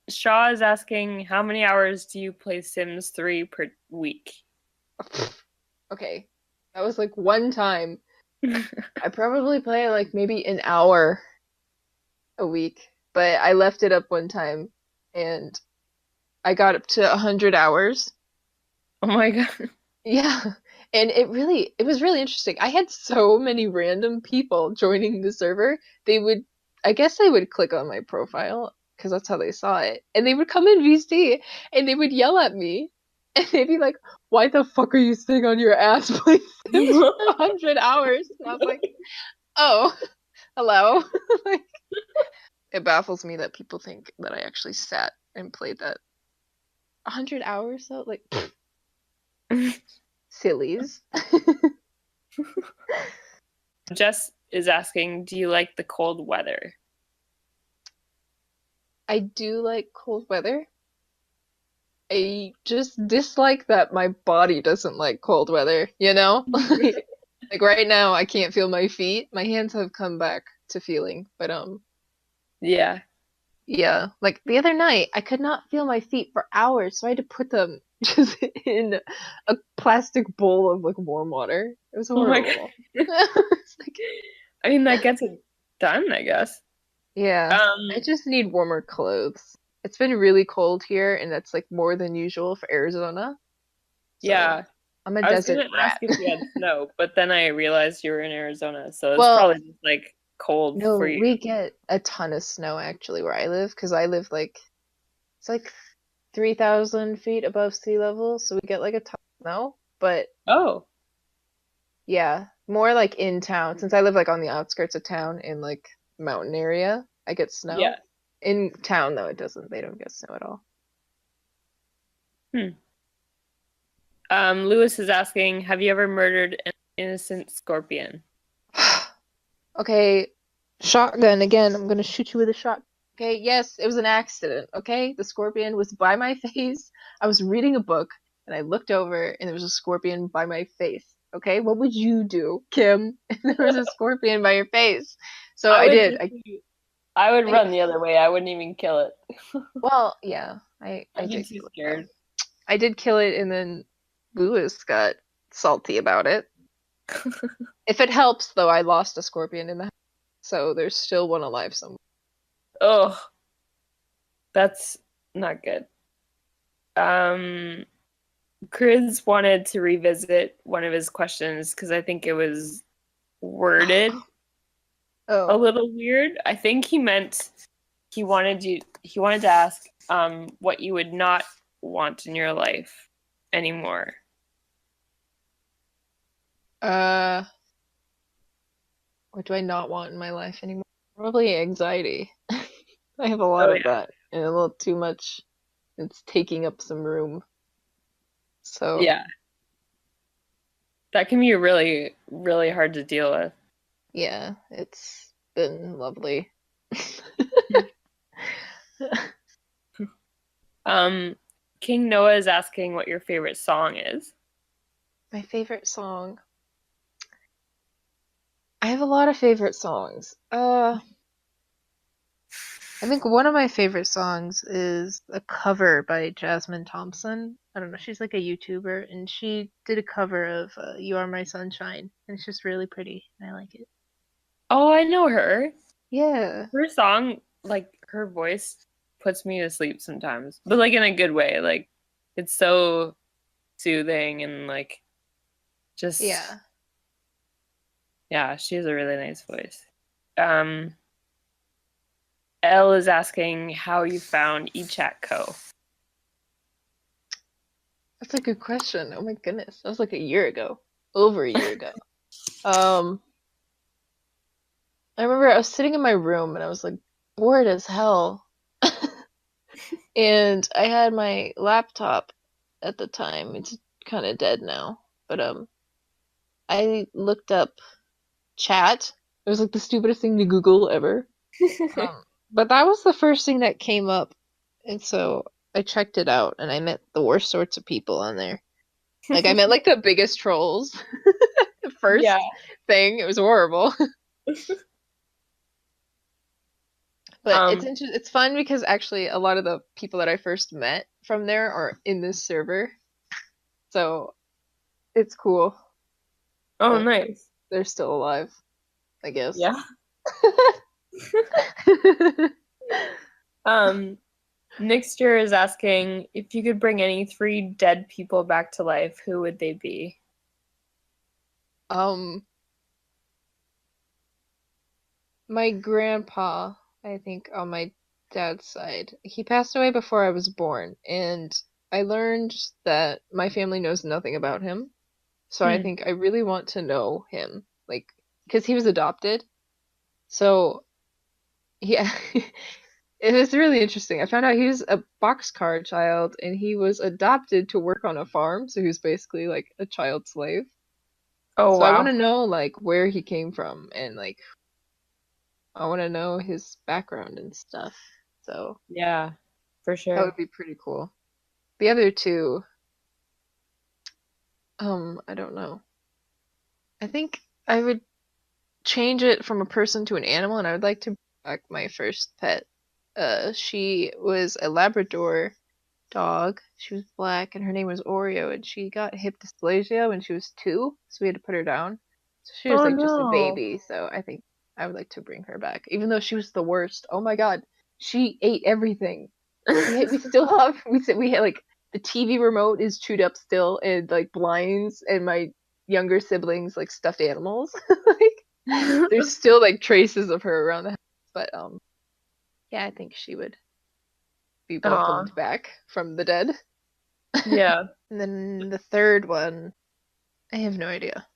Shaw is asking, how many hours do you play Sims 3 per week?
Okay. That was like one time. I probably play like maybe an hour a week, but I left it up one time and I got up to 100 hours.
Oh my God.
Yeah. And it was really interesting. I had so many random people joining the server. I guess they would click on my profile because that's how they saw it. And they would come in VC and they would yell at me. And they'd be like, "Why the fuck are you sitting on your ass playing Sims for 100 hours?" And I was like, "Oh, hello." Like, it baffles me that people think that I actually sat and played that 100 hours though. Like, sillies.
Jess is asking, do you like the cold weather?
I do like cold weather. I just dislike that my body doesn't like cold weather, you know? Like right now I can't feel my feet. My hands have come back to feeling, but
Yeah.
yeah, like the other night I could not feel my feet for hours, so I had to put them just in a plastic bowl of like warm water. It was
Oh my God.
horrible. It's like,
I mean, that gets it done, I guess.
yeah, I
Um,
just need warmer clothes. It's been really cold here, and that's like more than usual for Arizona. So
yeah.
I'm a
I was
desert
gonna ask
rat.
if you had snow, but then I realized you were in Arizona, so it's
Well,
probably just like cold
No,
for you?
we get a ton of snow actually where I live, because I live like it's like 3,000 feet above sea level, so we get like a ton of snow. But
Oh,
yeah, more like in town. Since I live like on the outskirts of town in like mountain area, I get
yeah.
snow. In town though, it doesn't. They don't get snow at all.
Hmm. Lewis is asking, have you ever murdered an innocent scorpion?
Okay, shotgun again. I'm gonna shoot you with a shot. Okay, yes, it was an accident. Okay, the scorpion was by my face. I was reading a book and I looked over and there was a scorpion by my face. Okay, what would you do, Kim, if there was a scorpion by your face? So
I
I
would
did.
literally, I would
I
run the other way. I wouldn't even kill it.
well, yeah, I
I'd be
did
too
kill it though.
scared.
I did kill it, and then Lewis got salty about it. If it helps, though, I lost a scorpion in the house, so there's still one alive somewhere.
Oh, that's not good. Um, Chris wanted to revisit one of his questions because I think it was worded a
Oh,
little weird. I think he meant he wanted to ask what you would not want in your life anymore.
uh, what do I not want in my life anymore? Probably anxiety. I have a lot
Oh
of
yeah.
that, and a little too much. It's taking up some room. So,
Yeah. That can be really, really hard to deal with.
yeah, it's been lovely.
Um, King Noah is asking what your favorite song is.
My favorite song. I have a lot of favorite songs. I think one of my favorite songs is a cover by Jasmine Thompson. I don't know, she's like a YouTuber, and she did a cover of You Are My Sunshine, and it's just really pretty, and I like it.
Oh, I know her.
Yeah.
Her song, like her voice puts me to sleep sometimes, but like in a good way. Like it's so soothing and like just
Yeah.
yeah, she has a really nice voice. Um, Elle is asking how you found eChat Co.
That's a good question. Oh my goodness. That was like a year ago. Over a year ago. Um, I remember I was sitting in my room and I was like bored as hell. And I had my laptop at the time. It's kind of dead now. But I looked up chat. It was like the stupidest thing to Google ever. But that was the first thing that came up. And so I checked it out and I met the worst sorts of people on there. Like I met like the biggest trolls. The
Yeah.
first thing, it was horrible. But
Um,
it's fun because actually a lot of the people that I first met from there are in this server. So it's cool
oh
that
nice.
they're still alive, I guess.
Yeah. Um, Nixter is asking if you could bring any three dead people back to life, who would they be?
um My grandpa, I think, on my dad's side, he passed away before I was born, and I learned that my family knows nothing about him. So I
Hmm.
think I really want to know him, like, because he was adopted. So, yeah, it was really interesting. I found out he was a boxcar child, and he was adopted to work on a farm, so he was basically like a child slave.
Oh
So I want
wow.
to know, like, where he came from, and like I want to know his background and stuff. So
Yeah, for
that
sure.
would be pretty cool. The other two, I don't know. I think I would change it from a person to an animal, and I would like to bring back my first pet. She was a Labrador dog. She was black, and her name was Oreo, and she got hip dysplasia when she was 2, so we had to put her down. So she was
Oh
like just a
no.
baby, so I think I would like to bring her back, even though she was the worst. Oh my God, she ate everything. We still have we had like the TV remote is chewed up still, and like blinds, and my younger siblings like stuffed animals. Like There's still like traces of her around the house, but yeah, I think she would be
Aw,
welcomed back from the dead.
yeah.
And then the third one, I have no idea.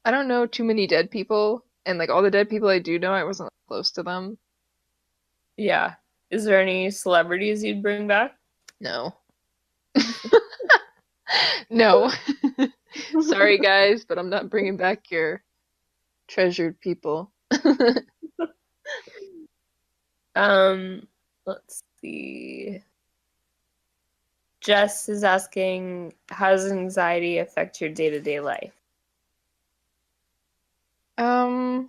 I don't know too many dead people, and like all the dead people I do know, I wasn't close to them.
Yeah. Is there any celebrities you'd bring back?
No. No. Sorry guys, but I'm not bringing back your treasured people.
Um, let's see. Jess is asking, how does anxiety affect your day-to-day life?
Um,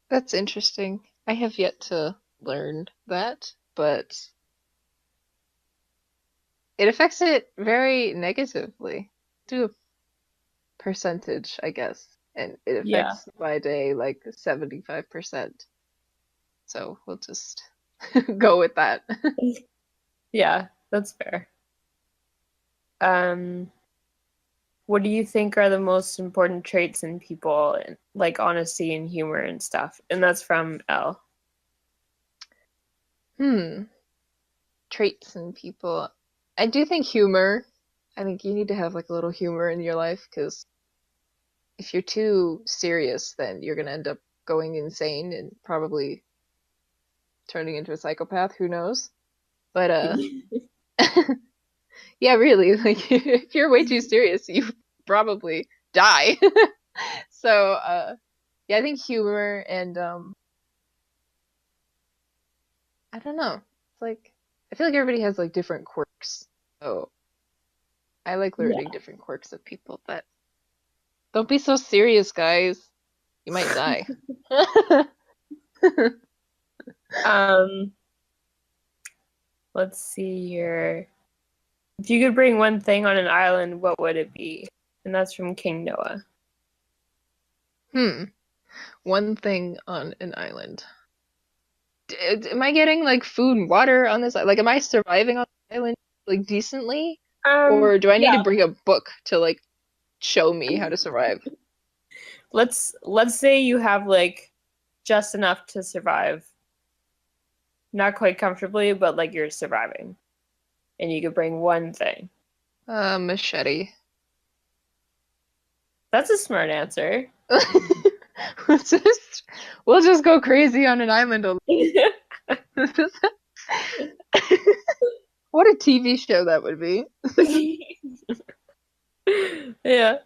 that's interesting. I have yet to learn that, but it affects it very negatively to a percentage, I guess. And it
Yeah.
affects my day like 75%. So we'll just go with that.
Yeah, that's fair. Um, what do you think are the most important traits in people, like honesty and humor and stuff? And that's from Elle.
Hmm. Traits in people. I do think humor. I think you need to have like a little humor in your life because if you're too serious, then you're gonna end up going insane and probably turning into a psychopath. Who knows? But yeah, really, like if you're way too serious, you probably die. So yeah, I think humor and I don't know. It's like I feel like everybody has like different quirks. So I like
Yeah.
learning different quirks of people, but don't be so serious, guys. You might die.
Um, let's see here. If you could bring one thing on an island, what would it be? And that's from King Noah.
Hmm. One thing on an island. Am I getting like food and water on this? Like, am I surviving on the island like decently? Or do I need to
Yeah.
bring a book to like show me how to survive?
Let's say you have like just enough to survive. Not quite comfortably, but like you're surviving. And you could bring one thing.
Machete.
That's a smart answer.
Let's just, we'll just go crazy on an island alone. What a TV show that would be.
Yeah.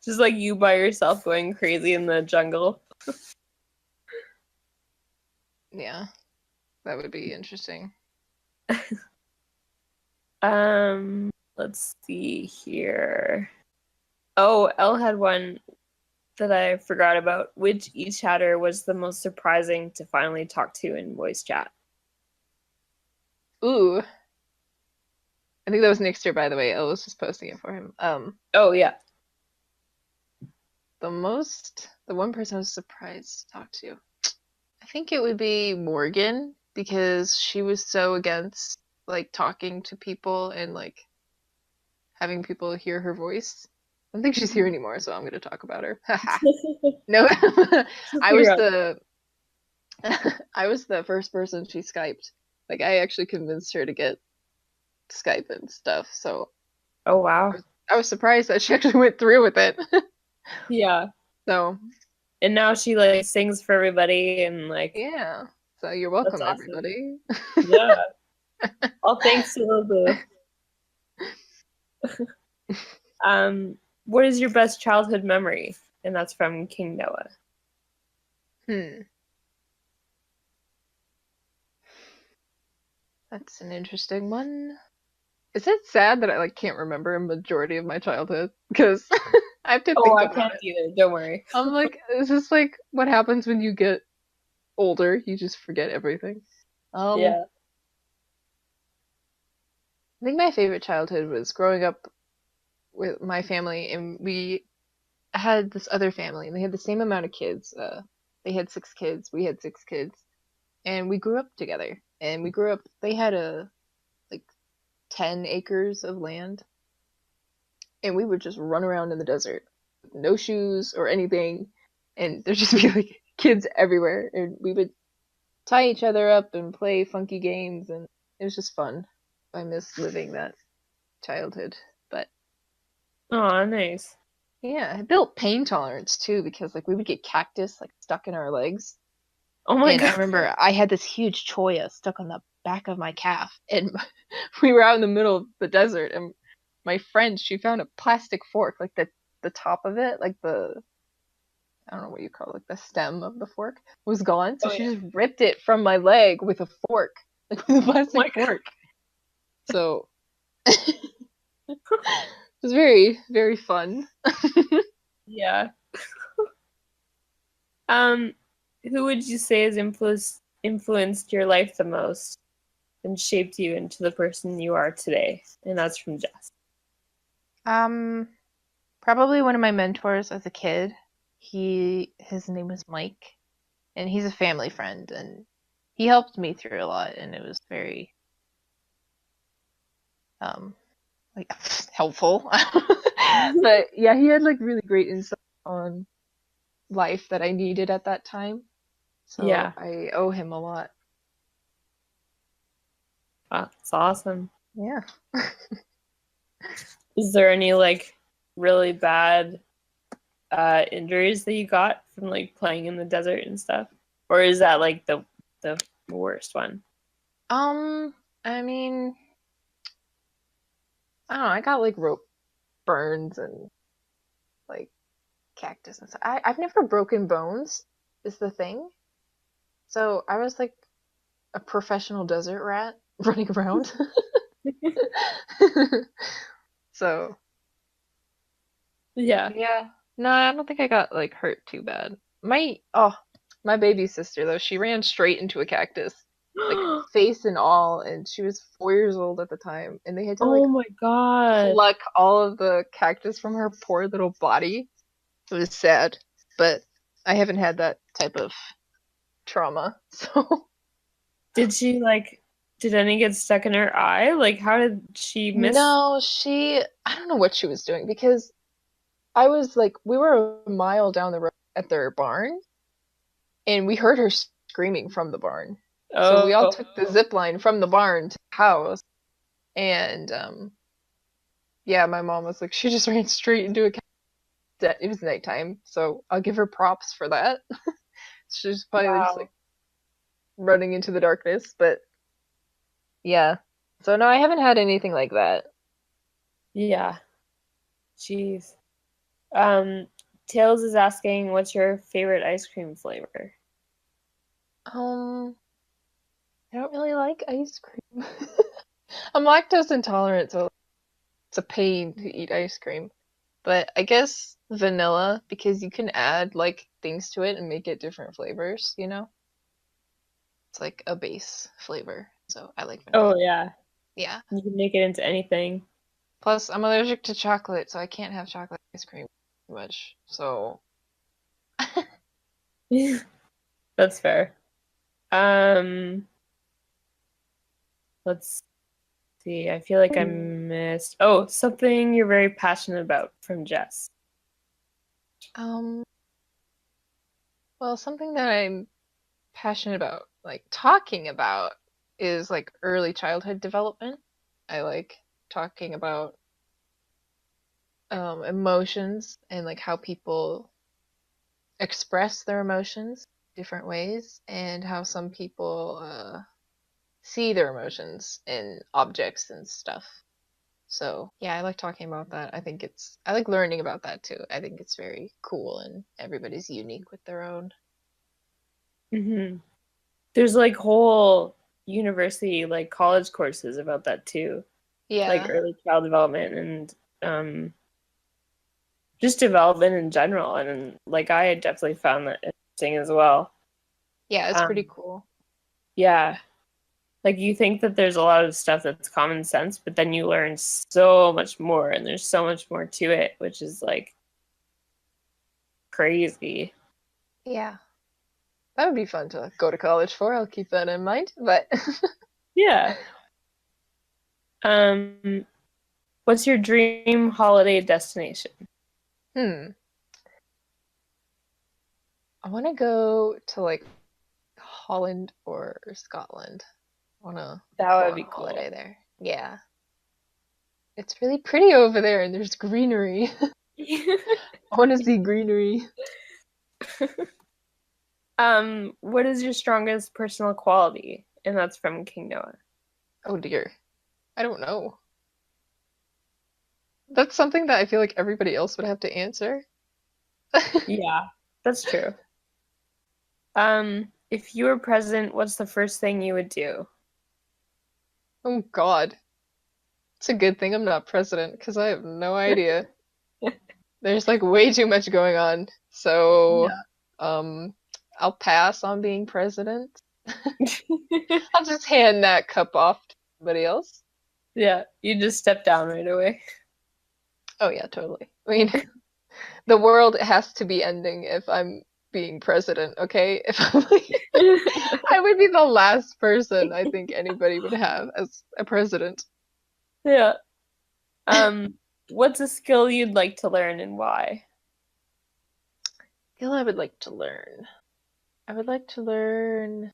Just like you by yourself going crazy in the jungle.
Yeah, that would be interesting.
Let's see here. Oh, Elle had one that I forgot about. Which each chatter was the most surprising to finally talk to in voice chat?
Ooh, I think that was next year, by the way. I was just posting it for him.
Oh yeah.
The one person I was surprised to talk to. I think it would be Morgan because she was so against like talking to people and like having people hear her voice. I don't think she's here anymore, so I'm gonna talk about her. No, I was
Figure out.
the I was the first person she Skyped. Like I actually convinced her to get Skype and stuff. So
Oh wow.
I was surprised that she actually went through with it.
Yeah.
So
And now she like sings for everybody and like
yeah. So you're
that's
welcome,
awesome.
everybody.
Yeah. All thanks to Lil Boo. What is your best childhood memory? And that's from King Noah.
Hmm. That's an interesting one. Is it sad that I like can't remember a majority of my childhood? Because I have to
Oh,
think
I
about
can't
it.
either. Don't worry.
I'm like, is this like what happens when you get older? You just forget everything. Um,
Yeah.
I think my favorite childhood was growing up with my family, and we had this other family, and they had the same amount of kids. They had 6 kids, we had 6 kids, and we grew up together. And we grew up. They had a like 10 acres of land, and we would just run around in the desert with no shoes or anything, and there'd just be like kids everywhere, and we would tie each other up and play funky games, and it was just fun. I miss living that childhood, but
Oh, nice.
yeah, I built pain tolerance too because like we would get cactus like stuck in our legs.
Oh my
And I
God.
remember I had this huge cholla stuck on the back of my calf, and we were out in the middle of the desert, and my friend, she found a plastic fork, like the top of it, like the I don't know what you call it, like the stem of the fork was gone, so
Oh
she
yeah.
just ripped it from my leg with a fork, like with a
Oh my
plastic
God.
fork. So it was very, very fun.
Yeah. Um, who would you say has influenced your life the most and shaped you into the person you are today? And that's from Jess.
Um, Probably one of my mentors as a kid. His name was Mike, and he's a family friend, and he helped me through a lot, and it was very um like helpful. But yeah, he had like really great insight on life that I needed at that time. So
Yeah,
I owe him a lot.
that's awesome.
Yeah.
Is there any like really bad injuries that you got from like playing in the desert and stuff? Or is that like the worst one?
Um, I mean, I don't know, I got like rope burns and like cactus and stuff. I've never broken bones, is the thing. So I was like a professional desert rat running around. So
Yeah.
yeah. No, I don't think I got like hurt too bad. My baby sister though, she ran straight into a cactus, like face and all, and she was 4 years old at the time, and they had to like
Oh my God.
pluck all of the cactus from her poor little body. It was sad, but I haven't had that type of trauma, so
Did any get stuck in her eye? Like how did she miss?
no, I don't know what she was doing because I was like, we were a mile down the road at their barn, and we heard her screaming from the barn. So we all
Oh,
took the zip line from the barn to the house, and yeah, my mom was like, she just ran straight into a cat. It was nighttime, so I'll give her props for that. She was probably just
wow.
like running into the darkness, but yeah. So no, I haven't had anything like that.
Yeah. Jeez. Um, Tails is asking, what's your favorite ice cream flavor?
Um, I don't really like ice cream. I'm lactose intolerant, so it's a pain to eat ice cream. But I guess vanilla because you can add like things to it and make it different flavors, you know? It's like a base flavor. So I like
Oh
vanilla.
yeah.
Yeah.
You can make it into anything.
Plus, I'm allergic to chocolate, so I can't have chocolate ice cream too much. So,
That's fair. Um, let's see. I feel like I missed. Oh, something you're very passionate about from Jess.
um, well, something that I'm passionate about, like talking about, is like early childhood development. I like talking about emotions and like how people express their emotions different ways and how some people see their emotions in objects and stuff. So, yeah, I like talking about that. I like learning about that too. I think it's very cool and everybody's unique with their own.
Hmm. There's like whole university, like college courses about that too, like
Yeah.
early child development and just development in general. And like I definitely found that interesting as well.
Yeah, it's pretty
Um,
cool.
yeah, like you think that there's a lot of stuff that's common sense, but then you learn so much more, and there's so much more to it, which is like crazy.
Yeah. That would be fun to go to college for. I'll keep that in mind. But
Yeah. Um, What's your dream holiday destination?
Hmm. I want to go to like Holland or Scotland. I want to
That
go
would
on
be
holiday
cool.
there. Yeah. It's really pretty over there and there's greenery. I want to see greenery.
What is your strongest personal quality? And that's from King Noah.
Oh dear. I don't know. That's something that I feel like everybody else would have to answer.
Yeah, that's true. If you were president, what's the first thing you would do?
Oh God. It's a good thing I'm not president because I have no idea. There's like way too much going on. So,
Yeah.
um, I'll pass on being president. I'll just hand that cup off to somebody else.
Yeah, you just step down right away.
Oh yeah, totally. I mean, the world has to be ending if I'm being president, okay? If I'm like, I would be the last person I think anybody would have as a president.
Yeah. Um, what's a skill you'd like to learn and why?
Skill I would like to learn. I would like to learn.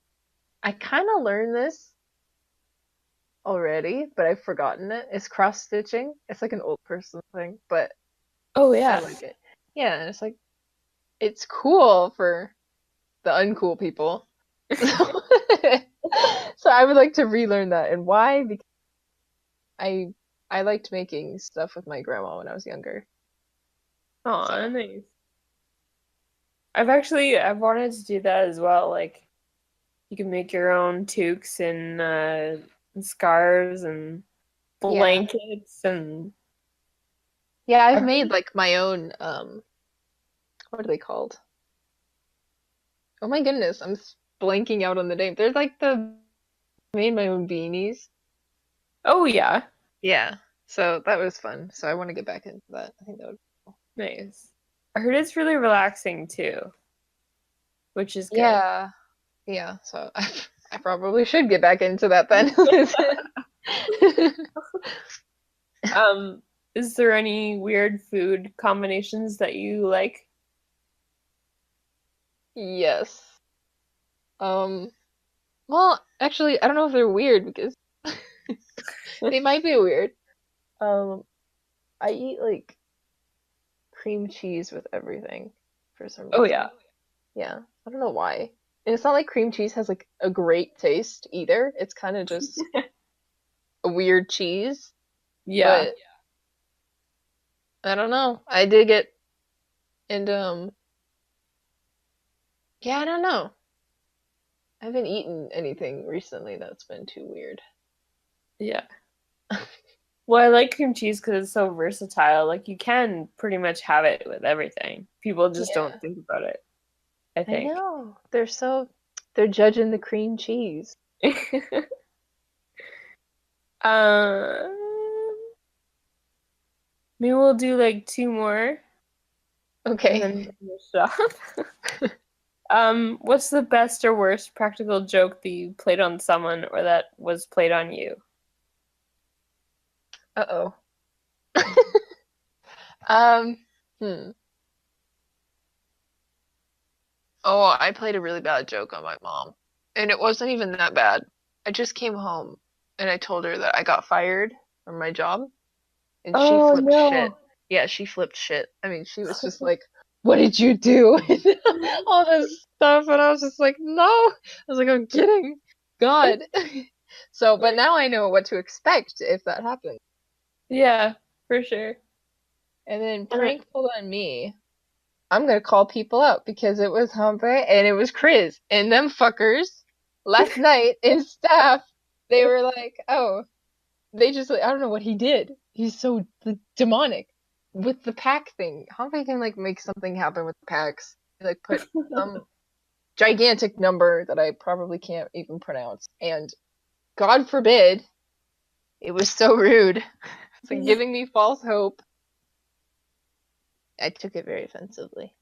I kind of learned this already, but I've forgotten it. It's cross stitching. It's like an old person thing, but
Oh
I
yeah.
like it. Yeah, and it's like it's cool for the uncool people. So, so I would like to relearn that. And why? Because I I liked making stuff with my grandma when I was younger.
Aw,
So
nice. I've wanted to do that as well. Like you can make your own toques and scarves and
yeah.
blankets and
Yeah, I've
I've
made like my own what are they called? Oh my goodness, blanking out on the name. There's like the made my own beanies.
oh yeah,
Yeah. So that was fun. So I want to get back into that. I think that would be cool.
nice. I heard it's really relaxing too, which is good.
Yeah. Yeah. So I probably should get back into that then.
Um, is there any weird food combinations that you like?
Yes. Um, well, actually, I don't know if they're weird because they might be weird. Um, I eat like cream cheese with everything for some
Oh yeah.
reason. Yeah, I don't know why. And it's not like cream cheese has like a great taste either. It's kind of just a weird cheese,
Yeah.
but I don't know. I dig it. And yeah, I don't know. I haven't eaten anything recently that's been too weird.
Yeah. Well, I like cream cheese because it's so versatile. Like you can pretty much have it with everything. People just
Yeah,
don't think about it, I
I
think.
know. They're judging the cream cheese.
Um, maybe we'll do like two more and
Okay.
then finish it off. What's the best or worst practical joke that you played on someone or that was played on you?
Uh-oh. Um, hmm. Oh, I played a really bad joke on my mom. And it wasn't even that bad. I just came home and I told her that I got fired from my job and she
Oh
flipped shit.
no.
Yeah, she flipped shit. I mean, she was just like, "What did you do?" All this stuff and I was just like, "No." I was like, "I'm kidding." God. So, but now I know what to expect if that happens.
Yeah, for sure.
And then
Uh,
prank pulled on me. I'm gonna call people out because it was Humphrey and it was Chris. And them fuckers last night in staff, they were like, oh, they just like, I don't know what he did. He's so like, demonic with the pack thing. Humphrey can like make something happen with the packs. He, like put some gigantic number that I probably can't even pronounce. And God forbid, it was so rude. It's like giving me false hope. I took it very offensively.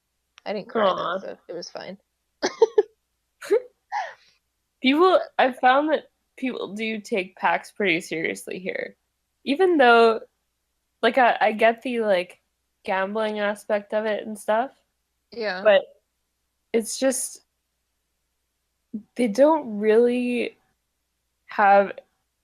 I didn't cry though,
Aw.
so it was fine.
I've found that people do take PAX pretty seriously here. Even though like I get the like gambling aspect of it and stuff,
Yeah.
but it's just they don't really have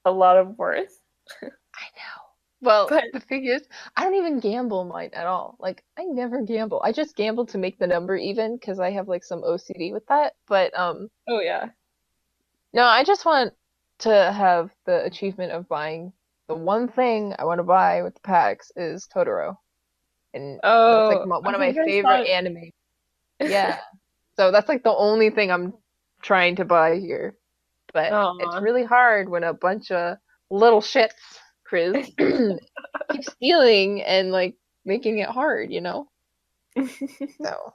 a lot of worth.
I know. Well,
But
the thing is, I don't even gamble mine at all. Like, I never gamble. I just gamble to make the number even because I have like some OCD with that. But
oh yeah.
no, I just want to have the achievement of buying the one thing I want to buy with the packs is Totoro, and that's like
Oh,
one
I
of my
think I
favorite
saw
anime.
it.
Yeah, so that's like the only thing I'm trying to buy here. But it's
Aw.
really hard when a bunch of little shits, Chris, keep stealing and like making it hard, you know? So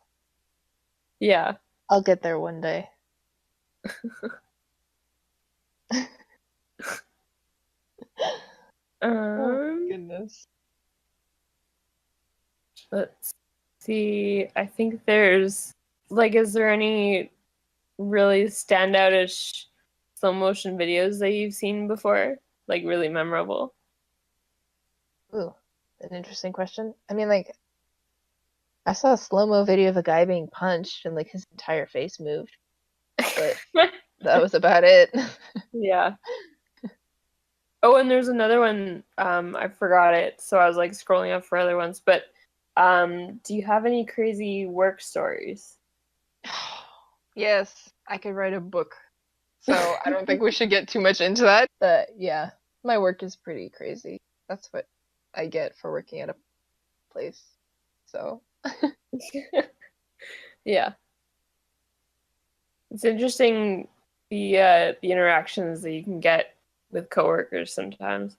Yeah.
I'll get there one day. Oh my
Um,
goodness.
let's see. I think there's like, is there any really standoutish slow motion videos that you've seen before? Like really memorable?
Ooh, an interesting question. I mean, like, I saw a slow-mo video of a guy being punched and like his entire face moved, but that was about it.
Yeah. Oh, and there's another one. I forgot it, so I was like scrolling up for other ones. But do you have any crazy work stories?
Yes, I could write a book. So I don't think we should get too much into that. But yeah, my work is pretty crazy. That's what I get for working at a place. So
Yeah. It's interesting the interactions that you can get with coworkers sometimes.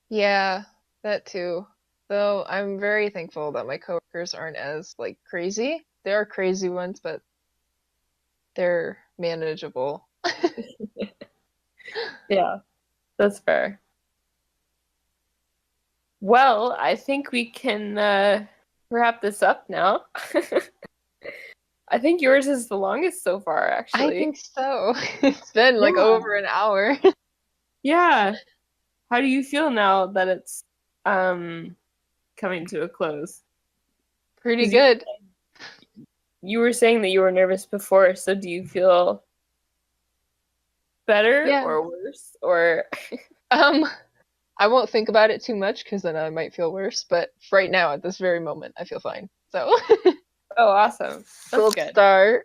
yeah, that too. Though I'm very thankful that my coworkers aren't as like crazy. There are crazy ones, but they're manageable.
Yeah, that's fair. Well, I think we can wrap this up now. I think yours is the longest so far,
I
actually.
think so. It's been like
Yeah.
over an hour.
Yeah. How do you feel now that it's um coming to a close?
Pretty
Because
good.
you were saying that you were nervous before, so do you feel better
Yeah.
or worse or
Um, I won't think about it too much because then I might feel worse, but right now at this very moment I feel fine. So,
oh, awesome. That's
gold
good.
star.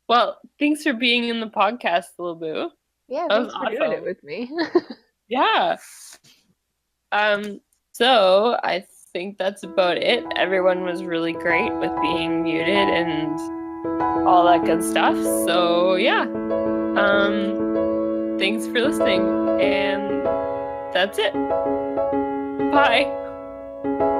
Well, thanks for being in the podcast, Lil Boo.
Yeah,
That was
thanks for doing it
awesome.
with me.
Yeah. Um, so I think that's about it. Everyone was really great with being muted and all that good stuff. So yeah. Thanks for listening. And that's it. Bye.